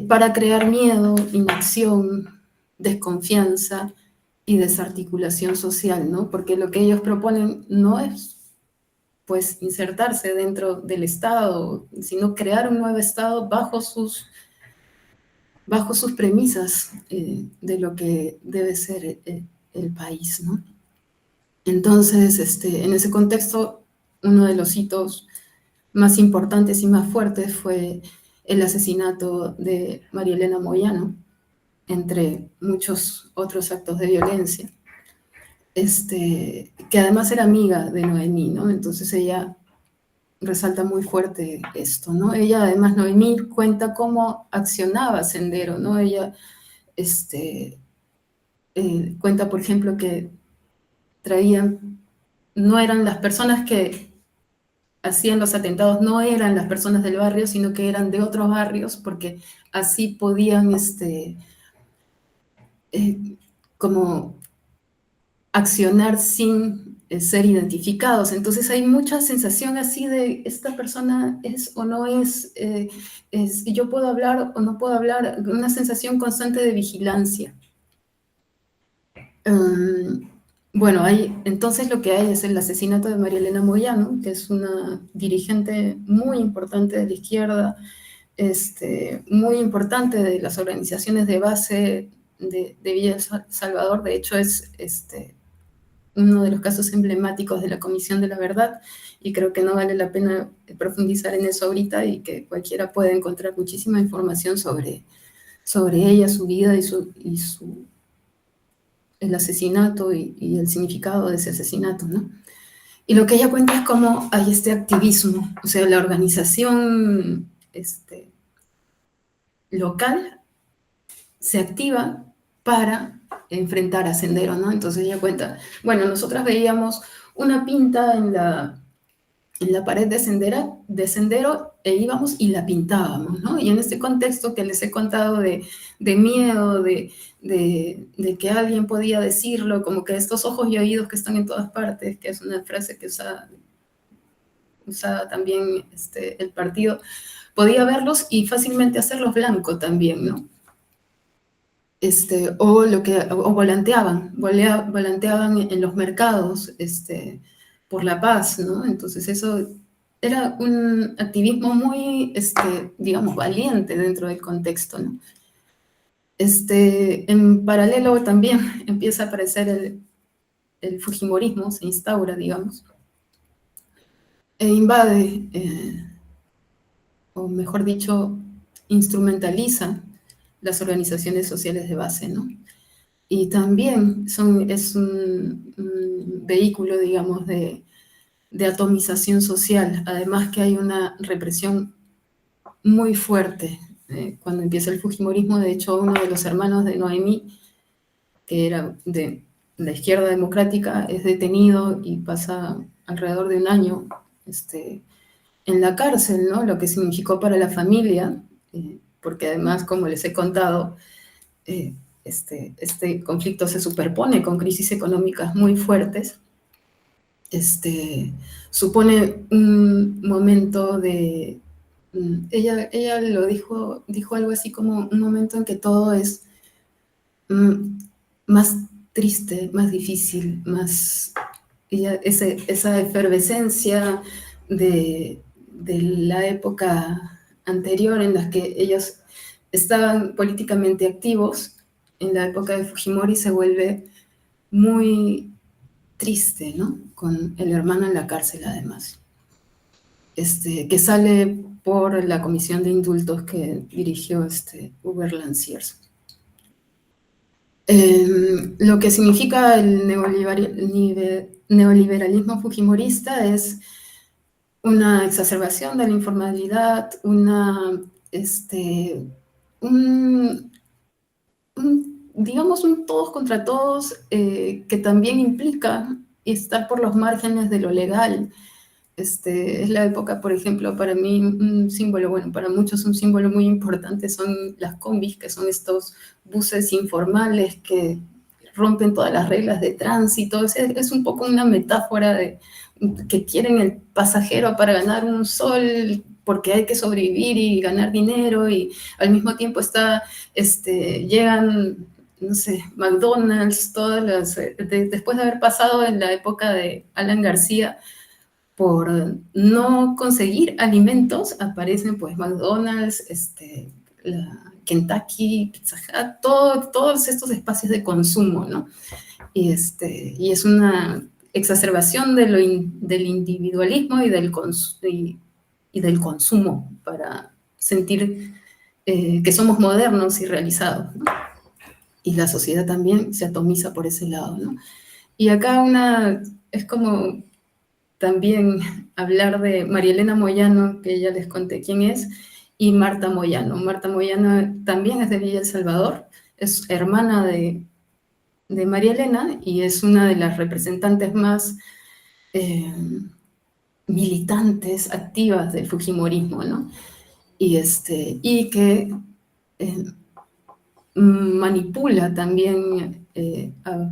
para crear miedo, inacción, desconfianza y desarticulación social, ¿no? Porque lo que ellos proponen no es, pues, insertarse dentro del Estado, sino crear un nuevo Estado bajo sus premisas de lo que debe ser el país, ¿no? Entonces, en ese contexto, uno de los hitos más importantes y más fuertes fue el asesinato de María Elena Moyano, entre muchos otros actos de violencia, que además era amiga de Noemí, ¿no? Entonces ella resalta muy fuerte esto, ¿no? Ella, además, Noemí cuenta cómo accionaba Sendero, ¿no? Ella cuenta, por ejemplo, que traían, no eran las personas que hacían los atentados, no eran las personas del barrio, sino que eran de otros barrios, porque así podían como accionar sin ser identificados. Entonces hay mucha sensación así de esta persona es o no es, yo puedo hablar o no puedo hablar, una sensación constante de vigilancia. Bueno, entonces lo que hay es el asesinato de María Elena Moyano, que es una dirigente muy importante de la izquierda, muy importante de las organizaciones de base de Villa Salvador. De hecho es uno de los casos emblemáticos de la Comisión de la Verdad, y creo que no vale la pena profundizar en eso ahorita, y que cualquiera puede encontrar muchísima información sobre ella, su vida y el asesinato y el significado de ese asesinato, ¿no? Y lo que ella cuenta es cómo hay este activismo, o sea, la organización local se activa para enfrentar a Sendero, ¿no? Entonces ella cuenta, bueno, nosotras veíamos una pinta en la pared de Sendero e íbamos y la pintábamos, ¿no? Y en este contexto que les he contado de miedo, de que alguien podía decirlo, como que estos ojos y oídos que están en todas partes, que es una frase que usaba también el partido, podía verlos y fácilmente hacerlos blanco también, ¿no? O volanteaban en los mercados, por la paz, ¿no? Entonces eso era un activismo muy, digamos, valiente dentro del contexto, ¿no? En paralelo también empieza a aparecer el fujimorismo, se instaura, digamos, e invade, o mejor dicho, instrumentaliza las organizaciones sociales de base, ¿no? Y también es un vehículo, digamos, de atomización social. Además que hay una represión muy fuerte. Cuando empieza el fujimorismo, de hecho, uno de los hermanos de Noemí, que era de la izquierda democrática, es detenido y pasa alrededor de un año en la cárcel, ¿no? Lo que significó para la familia, porque además, como les he contado, este conflicto se superpone con crisis económicas muy fuertes. Supone un momento de... Ella lo dijo algo así como un momento en que todo es mm, más triste, más difícil, esa efervescencia de la época anterior en la que ellos estaban políticamente activos, en la época de Fujimori se vuelve muy triste, ¿no? Con el hermano en la cárcel, además, que sale por la comisión de indultos que dirigió Hubert Lanciers. Lo que significa el neoliberalismo fujimorista es una exacerbación de la informalidad, un, digamos, un todos contra todos, que también implica estar por los márgenes de lo legal. Es la época, por ejemplo, para mí un símbolo, bueno, para muchos un símbolo muy importante son las combis, que son estos buses informales que rompen todas las reglas de tránsito. Es un poco una metáfora de que quieren el pasajero para ganar un sol porque hay que sobrevivir y ganar dinero, y al mismo tiempo llegan, no sé, McDonald's, después de haber pasado en la época de Alan García, por no conseguir alimentos, aparecen pues McDonald's, Kentucky, Pizza Hut, todos estos espacios de consumo, ¿no? Y es una exacerbación del individualismo y del consumo para sentir que somos modernos y realizados, ¿no? Y la sociedad también se atomiza por ese lado, ¿no? Y acá es como también hablar de María Elena Moyano, que ya les conté quién es, y Marta Moyano. Marta Moyano también es de Villa El Salvador, es hermana de María Elena y es una de las representantes más militantes, activas del Fujimorismo, ¿no? Y que manipula también a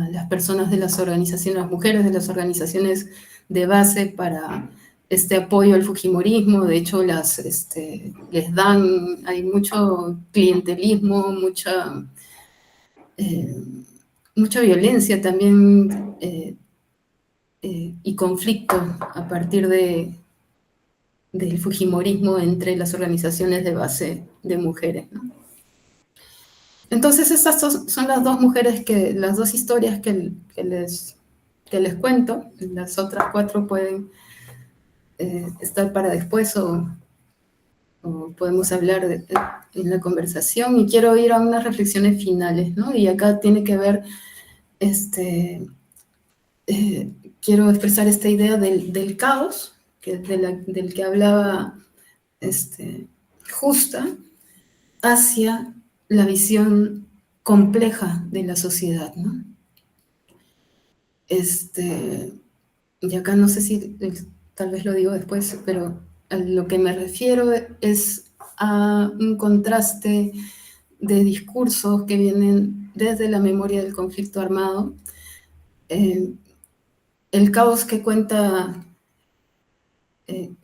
las personas de las organizaciones, las mujeres de las organizaciones de base para este apoyo al fujimorismo. De hecho, les dan, hay mucho clientelismo, mucha violencia también y conflicto a partir del fujimorismo entre las organizaciones de base de mujeres, ¿no? Entonces, estas son las dos mujeres las dos historias que les cuento. Las otras 4 pueden estar para después o podemos hablar en la conversación. Y quiero ir a unas reflexiones finales, ¿no? Y acá tiene que ver, quiero expresar esta idea del caos, del que hablaba Justa, hacia la visión compleja de la sociedad, ¿no? Y acá no sé si tal vez lo digo después, pero a lo que me refiero es a un contraste de discursos que vienen desde la memoria del conflicto armado. El caos que cuenta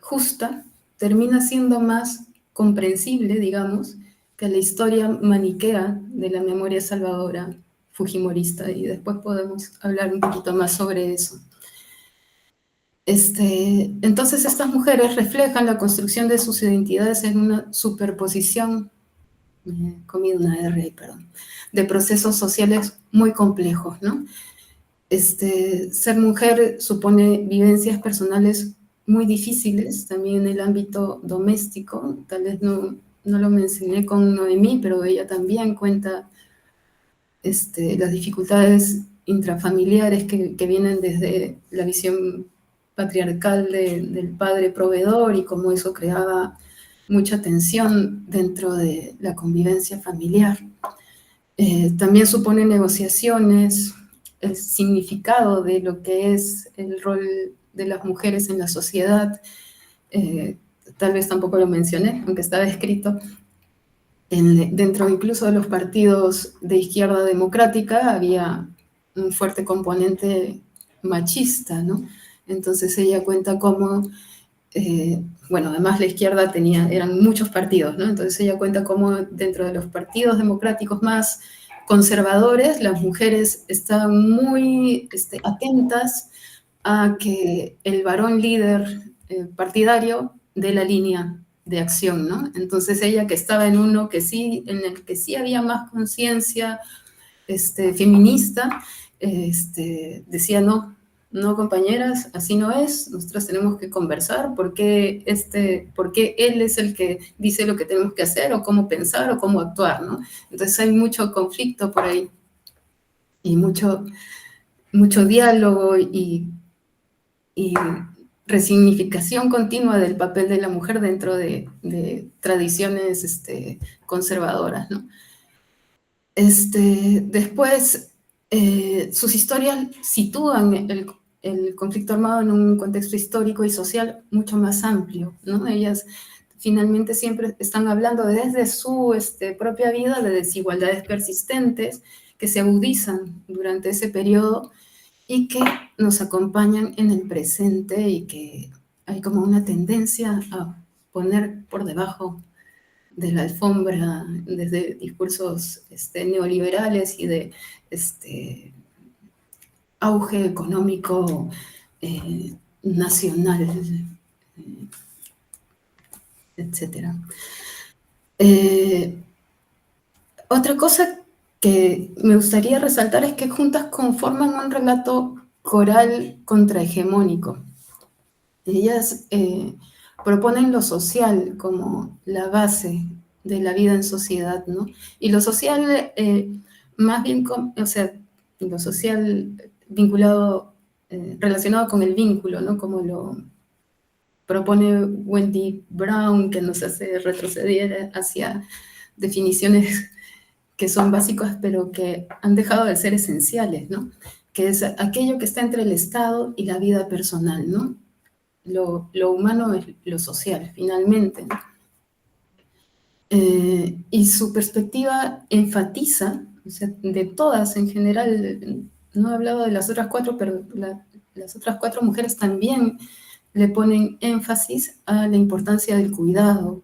Justa termina siendo más comprensible, digamos, que la historia maniquea de la memoria salvadora fujimorista, y después podemos hablar un poquito más sobre eso. Entonces estas mujeres reflejan la construcción de sus identidades en una superposición, me he comido una R ahí, perdón, de procesos sociales muy complejos, ¿no? Ser mujer supone vivencias personales muy difíciles, también en el ámbito doméstico. Tal vez no lo mencioné con Noemí, pero ella también cuenta las dificultades intrafamiliares que vienen desde la visión patriarcal del padre proveedor y cómo eso creaba mucha tensión dentro de la convivencia familiar. También supone negociaciones, el significado de lo que es el rol de las mujeres en la sociedad. Tal vez tampoco lo mencioné, aunque estaba escrito. Dentro incluso de los partidos de izquierda democrática había un fuerte componente machista, ¿no? Entonces ella cuenta cómo, bueno, además la izquierda eran muchos partidos, ¿no? Entonces ella cuenta cómo dentro de los partidos democráticos más conservadores, las mujeres estaban muy atentas a que el varón líder partidario dé la línea de acción, ¿no? Entonces ella, que estaba en uno que sí, en el que sí había más conciencia feminista, decía no, no, compañeras, así no es, nosotros tenemos que conversar, porque él es el que dice lo que tenemos que hacer, o cómo pensar, o cómo actuar, ¿no? Entonces hay mucho conflicto por ahí, y mucho diálogo, y resignificación continua del papel de la mujer dentro de tradiciones conservadoras, ¿no? Después, sus historias sitúan el conflicto armado en un contexto histórico y social mucho más amplio, ¿no? Ellas finalmente siempre están hablando desde su propia vida de desigualdades persistentes que se agudizan durante ese periodo y que nos acompañan en el presente, y que hay como una tendencia a poner por debajo de la alfombra desde discursos neoliberales y de auge económico nacional, etc. Otra cosa que me gustaría resaltar es que juntas conforman un relato coral contrahegemónico. Ellas proponen lo social como la base de la vida en sociedad, ¿no? Y lo social, más bien, o sea, lo social vinculado, relacionado con el vínculo, ¿no? Como lo propone Wendy Brown, que nos hace retroceder hacia definiciones que son básicas, pero que han dejado de ser esenciales, ¿no? Que es aquello que está entre el Estado y la vida personal, ¿no? Lo humano es lo social, finalmente, ¿no? Y su perspectiva enfatiza, o sea, de todas en general, no he hablado de las otras cuatro, pero las otras cuatro mujeres también le ponen énfasis a la importancia del cuidado.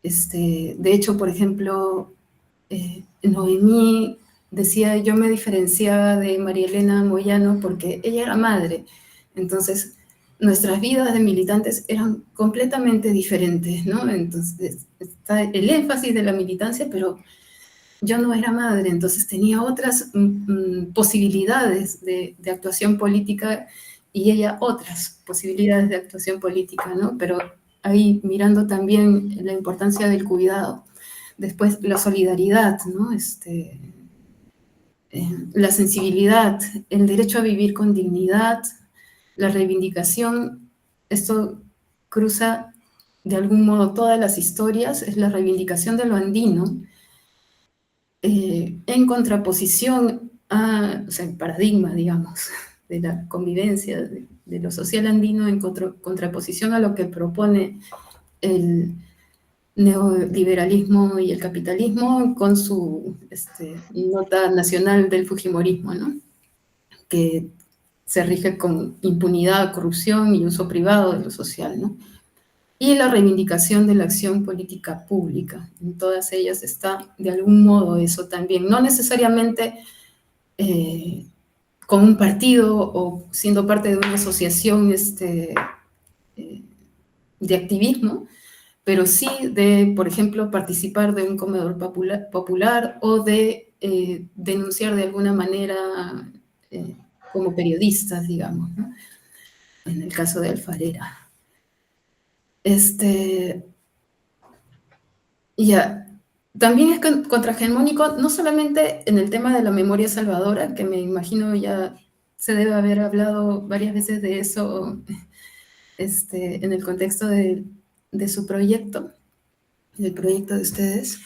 De hecho, por ejemplo, Noemí decía: yo me diferenciaba de María Elena Moyano porque ella era madre. Entonces, nuestras vidas de militantes eran completamente diferentes, ¿no? Entonces, está el énfasis de la militancia, pero yo no era madre, entonces tenía otras posibilidades de actuación política, y ella otras posibilidades de actuación política, ¿no? Pero ahí mirando también la importancia del cuidado. Después, la solidaridad, ¿no? La sensibilidad, el derecho a vivir con dignidad, la reivindicación. Esto cruza de algún modo todas las historias, es la reivindicación de lo andino, en contraposición o sea, el paradigma, digamos, de la convivencia, de lo social andino, en contraposición a lo que propone el neoliberalismo y el capitalismo, con su nota nacional del fujimorismo, ¿no? Que se rige con impunidad, corrupción y uso privado de lo social, ¿no? Y la reivindicación de la acción política pública. En todas ellas está, de algún modo, eso también. No necesariamente con un partido o siendo parte de una asociación de activismo, pero sí de, por ejemplo, participar de un comedor popular, o de denunciar de alguna manera como periodistas, digamos, ¿no? En el caso de Alfarera. Ya, también es contrahegemónico, no solamente en el tema de la memoria salvadora, que me imagino ya se debe haber hablado varias veces de eso en el contexto de su proyecto, del proyecto de ustedes.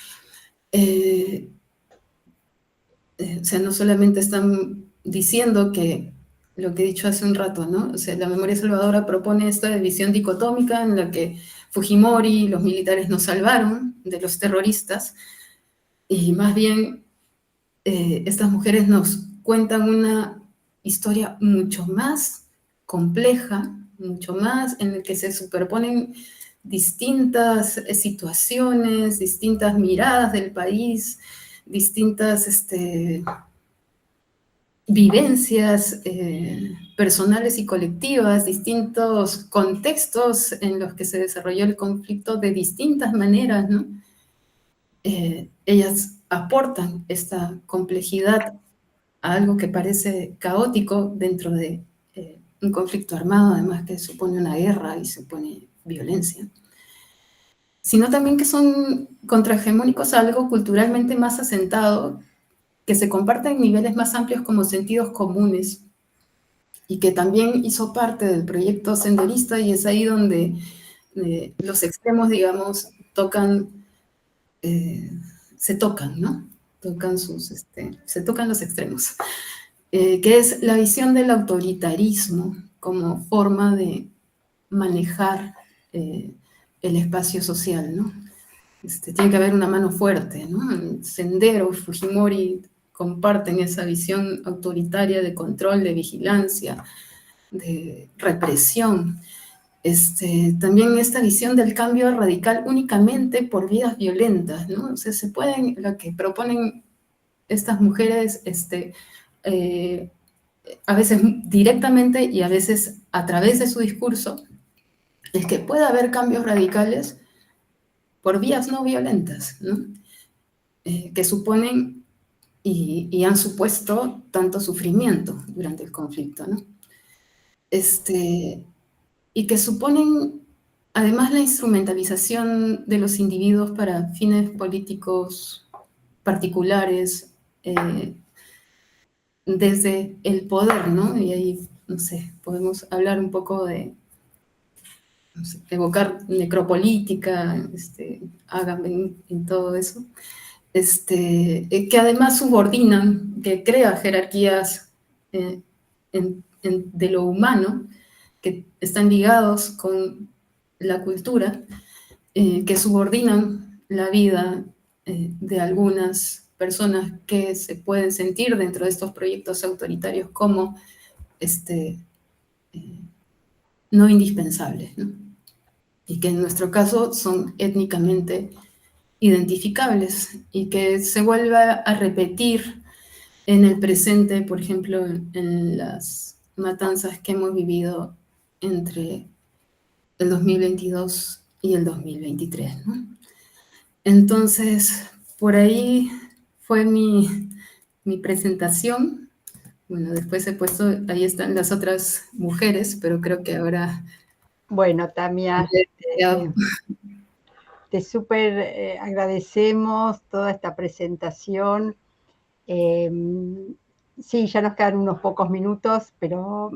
O sea, no solamente están diciendo que lo que he dicho hace un rato, ¿no? O sea, la memoria salvadora propone esta visión dicotómica en la que Fujimori y los militares nos salvaron de los terroristas, y más bien estas mujeres nos cuentan una historia mucho más compleja, mucho más en la que se superponen distintas situaciones, distintas miradas del país, distintas vivencias personales y colectivas, distintos contextos en los que se desarrolló el conflicto de distintas maneras, ¿no? Ellas aportan esta complejidad a algo que parece caótico dentro de un conflicto armado, además que supone una guerra y supone violencia, sino también que son contrahegemónicos a algo culturalmente más asentado, que se comparte en niveles más amplios como sentidos comunes, y que también hizo parte del proyecto senderista, y es ahí donde los extremos, digamos, se tocan, ¿no? Se tocan los extremos, que es la visión del autoritarismo como forma de manejar el espacio social, ¿no? Tiene que haber una mano fuerte, ¿no? Sendero, Fujimori comparten esa visión autoritaria de control, de vigilancia, de represión. También esta visión del cambio radical únicamente por vías violentas, ¿no? O sea, lo que proponen estas mujeres, a veces directamente y a veces a través de su discurso, es que pueda haber cambios radicales por vías no violentas, ¿no? Que suponen y han supuesto tanto sufrimiento durante el conflicto, ¿no? Y que suponen además la instrumentalización de los individuos para fines políticos particulares, desde el poder, ¿no? Y ahí, no sé, podemos hablar un poco de, no sé, evocar necropolítica, Agamben en todo eso, que además subordinan, que crea jerarquías de lo humano, que están ligados con la cultura, que subordinan la vida de algunas personas que se pueden sentir dentro de estos proyectos autoritarios como no indispensables, ¿no? Y que en nuestro caso son étnicamente identificables y que se vuelva a repetir en el presente, por ejemplo, en las matanzas que hemos vivido entre el 2022 y el 2023, ¿no? Entonces, por ahí fue mi presentación. Bueno, después he puesto, ahí están las otras mujeres, pero creo que ahora... Bueno, Tamia, te súper agradecemos toda esta presentación. Sí, ya nos quedan unos pocos minutos, pero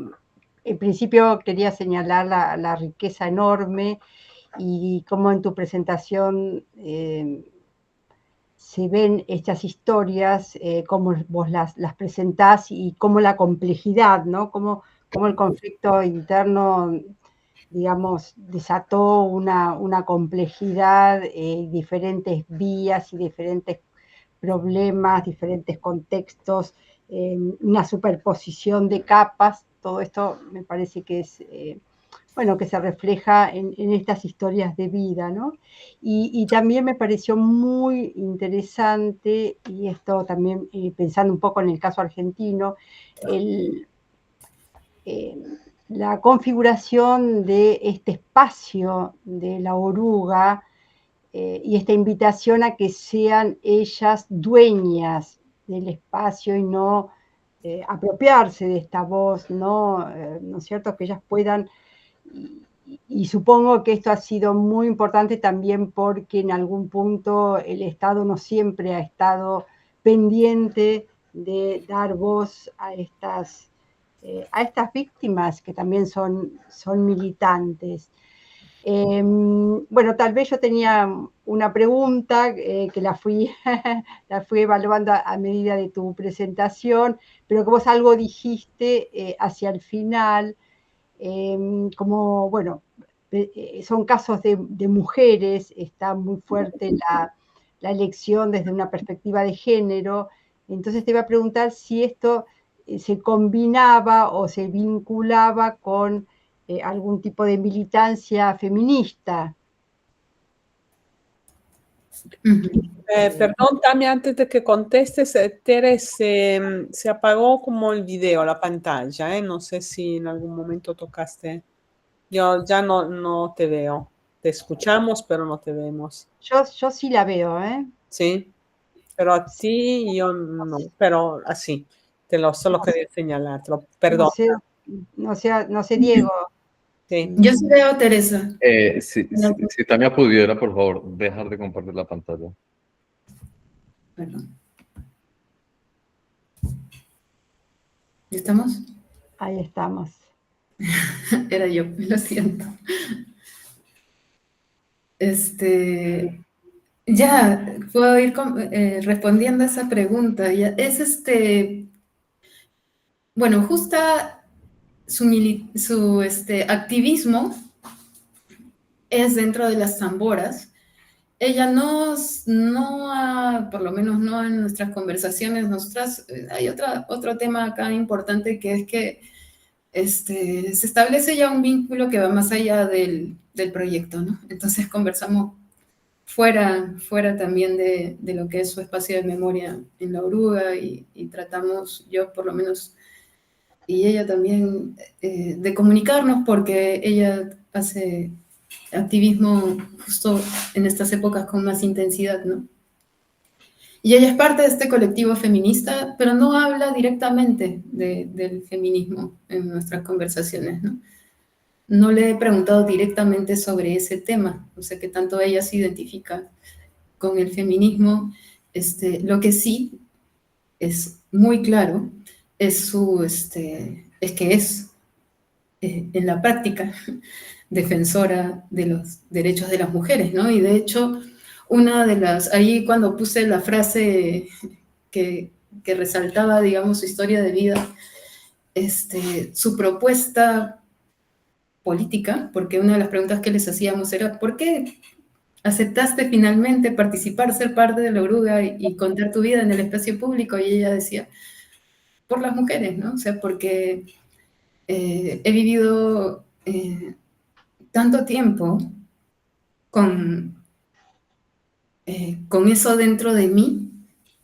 en principio quería señalar la riqueza enorme y cómo en tu presentación se ven estas historias, cómo vos las presentás y cómo la complejidad, ¿no? Cómo el conflicto interno, digamos, desató una complejidad, diferentes vías y diferentes problemas, diferentes contextos, una superposición de capas. Todo esto me parece que es, bueno, que se refleja en estas historias de vida, ¿no? Y también me pareció muy interesante, y esto también pensando un poco en el caso argentino, la configuración de este espacio de la oruga y esta invitación a que sean ellas dueñas del espacio y no apropiarse de esta voz, ¿no? ¿No es cierto? Que ellas puedan, y supongo que esto ha sido muy importante también porque en algún punto el Estado no siempre ha estado pendiente de dar voz a estas víctimas que también son militantes. Bueno, tal vez yo tenía una pregunta que la fui evaluando a medida de tu presentación, pero que vos algo dijiste hacia el final, como, bueno, son casos de mujeres, está muy fuerte la elección desde una perspectiva de género. Entonces te iba a preguntar si esto se combinaba o se vinculaba con algún tipo de militancia feminista. Perdón, Tami, antes de que contestes, Tere, se apagó como el video, la pantalla, ¿eh? No sé si en algún momento tocaste. Yo ya no te veo. Te escuchamos, pero no te vemos. Yo sí la veo, ¿eh? Sí, pero a ti yo no, pero así. Solo No, quería señalártelo. no Perdón. sé, no sé, Diego. Sí. Yo sí veo a Teresa. Si Tania pudiera, por favor, dejar de compartir la pantalla. Perdón. ¿Ya estamos? Ahí estamos. Era yo, lo siento. Ya, puedo ir respondiendo a esa pregunta. Ya, bueno, justa su activismo es dentro de las tamboras. Ella por lo menos no en nuestras conversaciones, hay otro tema acá importante que es que se establece ya un vínculo que va más allá del proyecto, ¿no? Entonces conversamos fuera también de lo que es su espacio de memoria en la oruga y tratamos, yo por lo menos, y ella también, de comunicarnos porque ella hace activismo justo en estas épocas con más intensidad, ¿no? Y ella es parte de este colectivo feminista, pero no habla directamente del feminismo en nuestras conversaciones, ¿no? No le he preguntado directamente sobre ese tema, o sea que tanto ella se identifica con el feminismo. Lo que sí es muy claro es que es en la práctica defensora de los derechos de las mujeres, ¿no? Y de hecho, ahí cuando puse la frase que resaltaba, digamos, su historia de vida, su propuesta política, porque una de las preguntas que les hacíamos era, ¿por qué aceptaste finalmente participar, ser parte de la oruga y contar tu vida en el espacio público? Y ella decía, por las mujeres, ¿no? O sea, porque he vivido tanto tiempo con eso dentro de mí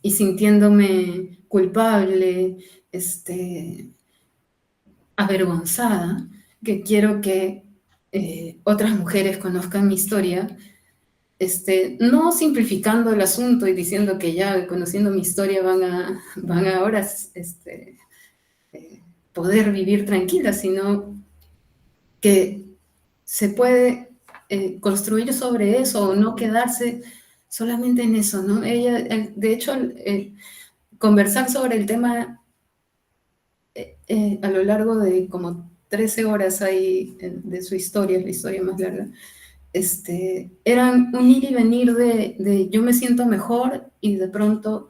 y sintiéndome culpable, avergonzada, que quiero que otras mujeres conozcan mi historia, no simplificando el asunto y diciendo que ya conociendo mi historia van a ahora poder vivir tranquilas, sino que se puede construir sobre eso o no quedarse solamente en eso, ¿no? Ella, de hecho, conversar sobre el tema a lo largo de como 13 horas ahí de su historia, es la historia más larga, eran un ir y venir de yo me siento mejor y de pronto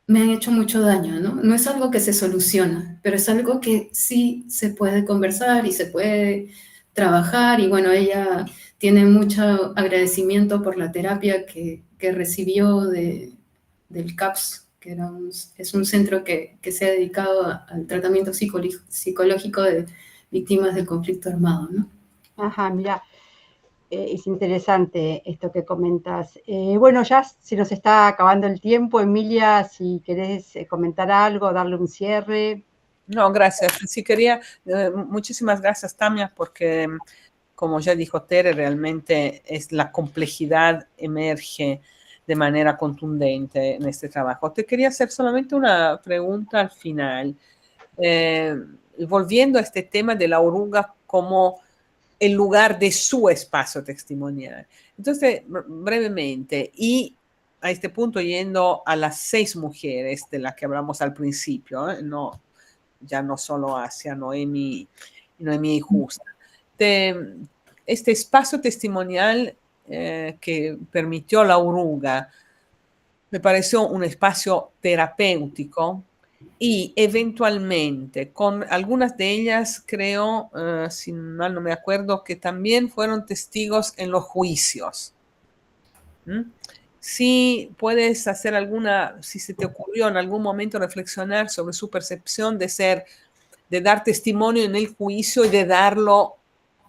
me han hecho mucho daño, ¿no? No es algo que se soluciona, pero es algo que sí se puede conversar y se puede trabajar. Y bueno, ella tiene mucho agradecimiento por la terapia que recibió del CAPS, que es un centro que se ha dedicado al tratamiento psicológico de víctimas del conflicto armado, ¿no? Ajá, mira, es interesante esto que comentas. Bueno, ya se nos está acabando el tiempo. Emilia, si querés comentar algo, darle un cierre. No, gracias. Sí quería, muchísimas gracias, Tania, porque como ya dijo Tere, realmente es la complejidad emerge de manera contundente en este trabajo. Te quería hacer solamente una pregunta al final, volviendo a este tema de la oruga como el lugar de su espacio testimonial. Entonces, brevemente, y a este punto yendo a las 6 mujeres de las que hablamos al principio, no, ya no solo hacia Noemi y Justa. Este espacio testimonial que permitió la oruga me pareció un espacio terapéutico y eventualmente con algunas de ellas creo, si mal no me acuerdo, que también fueron testigos en los juicios. Si puedes hacer si se te ocurrió en algún momento reflexionar sobre su percepción de dar testimonio en el juicio y de darlo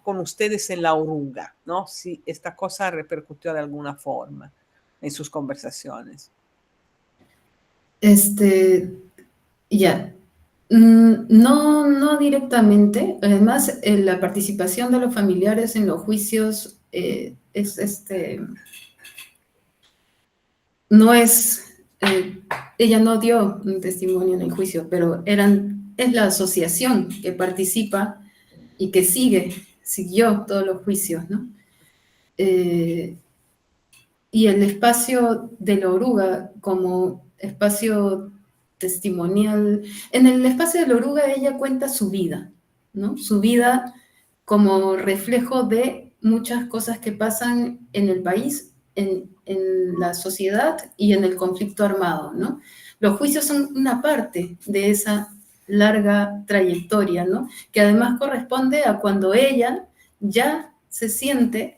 con ustedes en la oruga, ¿no? Si esta cosa repercutió de alguna forma. en sus conversaciones. Ya. No directamente. Además, la participación de los familiares en los juicios no es, ella no dio un testimonio en el juicio, pero es la asociación que participa y que siguió todos los juicios, ¿no? Y el espacio de la oruga como espacio testimonial, en el espacio de la oruga ella cuenta su vida, ¿no? Su vida como reflejo de muchas cosas que pasan en el país, en la sociedad y en el conflicto armado, ¿no? Los juicios son una parte de esa larga trayectoria, ¿no? Que además corresponde a cuando ella ya se siente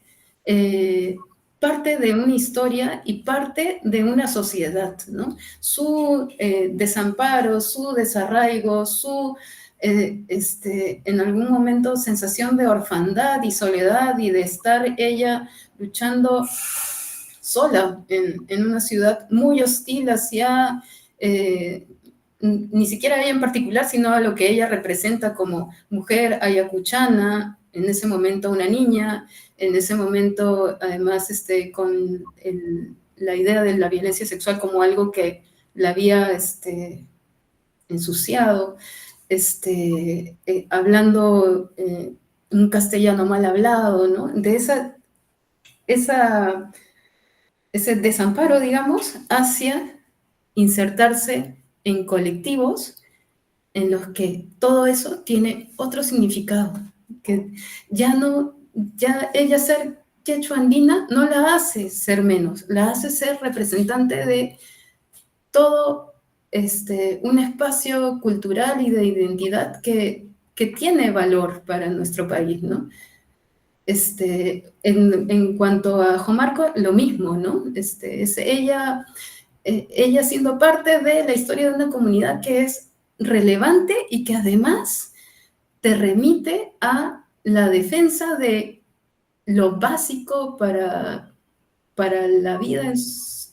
parte de una historia y parte de una sociedad, ¿no? Su desamparo, su desarraigo, su en algún momento sensación de orfandad y soledad y de estar ella luchando sola en una ciudad muy hostil hacia, ni siquiera ella en particular, sino a lo que ella representa como mujer ayacuchana, en ese momento una niña, en ese momento además con la idea de la violencia sexual como algo que la había ensuciado, hablando un castellano mal hablado, ¿no? De ese desamparo, digamos, hacia insertarse en colectivos en los que todo eso tiene otro significado, que ya ella ser quechua andina no la hace ser menos, la hace ser representante de todo un espacio cultural y de identidad que tiene valor para nuestro país, ¿no? En cuanto a Jomarco, lo mismo, ¿no? Es ella siendo parte de la historia de una comunidad que es relevante y que además te remite a la defensa de lo básico para la vida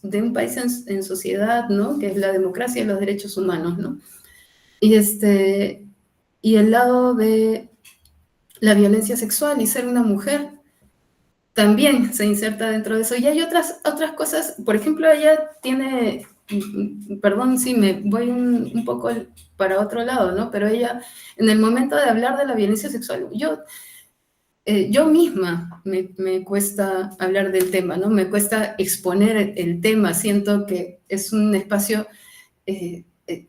de un país en sociedad, ¿no? Que es la democracia y los derechos humanos, ¿no? Y el lado de la violencia sexual y ser una mujer también se inserta dentro de eso. Y hay otras cosas, por ejemplo, ella tiene, perdón si me voy un poco para otro lado, ¿no? Pero ella, en el momento de hablar de la violencia sexual, yo misma me cuesta hablar del tema, ¿no? Me cuesta exponer el tema, siento que es un espacio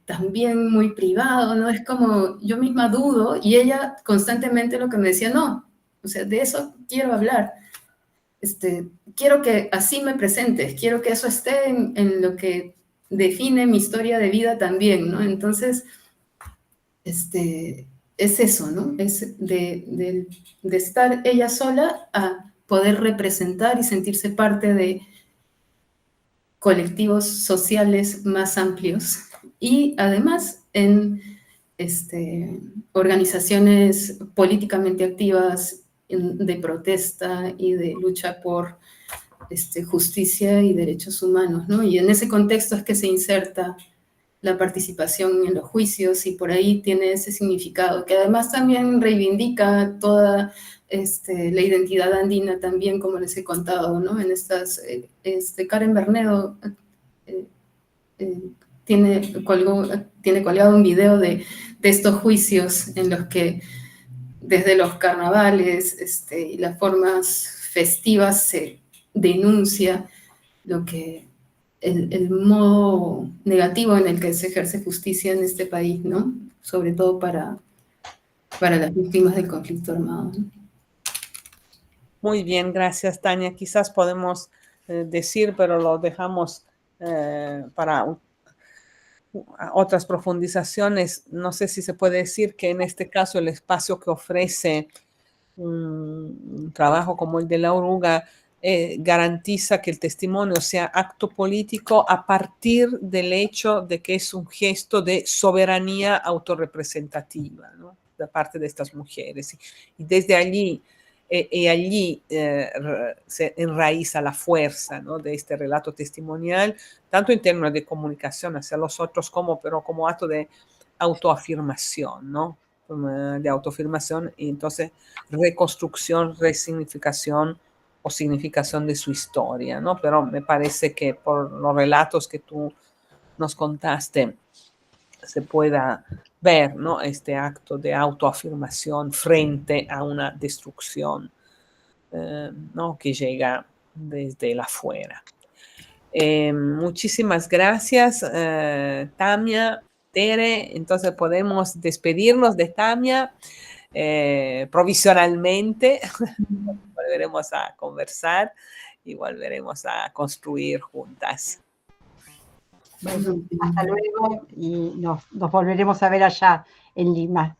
también muy privado, ¿no? Es como yo misma dudo y ella constantemente lo que me decía, no, o sea, de eso quiero hablar. Quiero que así me presentes, quiero que eso esté en lo que define mi historia de vida también, ¿no? Entonces, es eso, ¿no? Es de estar ella sola a poder representar y sentirse parte de colectivos sociales más amplios y además en organizaciones políticamente activas de protesta y de lucha por justicia y derechos humanos, ¿no? Y en ese contexto es que se inserta la participación en los juicios y por ahí tiene ese significado, que además también reivindica toda la identidad andina también, como les he contado, ¿no? En estas, Karen Bernedo tiene colgado un video de estos juicios en los que desde los carnavales y las formas festivas se denuncia lo que el modo negativo en el que se ejerce justicia en este país, ¿no? Sobre todo para las víctimas del conflicto armado, ¿no? Muy bien, gracias, Tania. Quizás podemos decir, pero lo dejamos para otras profundizaciones. No sé si se puede decir que en este caso el espacio que ofrece un trabajo como el de la oruga garantiza que el testimonio sea acto político a partir del hecho de que es un gesto de soberanía autorrepresentativa, ¿no? De parte de estas mujeres. Y desde allí y allí se enraiza la fuerza, ¿no?, de este relato testimonial, tanto en términos de comunicación hacia los otros, pero como acto de autoafirmación, ¿no? De autoafirmación y entonces reconstrucción, resignificación o significación de su historia, ¿no? Pero me parece que por los relatos que tú nos contaste se pueda ver, ¿no?, este acto de autoafirmación frente a una destrucción, ¿no?, que llega desde el afuera. Muchísimas gracias, Tamia, Tere. Entonces podemos despedirnos de Tamia provisionalmente. Volveremos a conversar y volveremos a construir juntas. Bueno, hasta luego y nos volveremos a ver allá en Lima.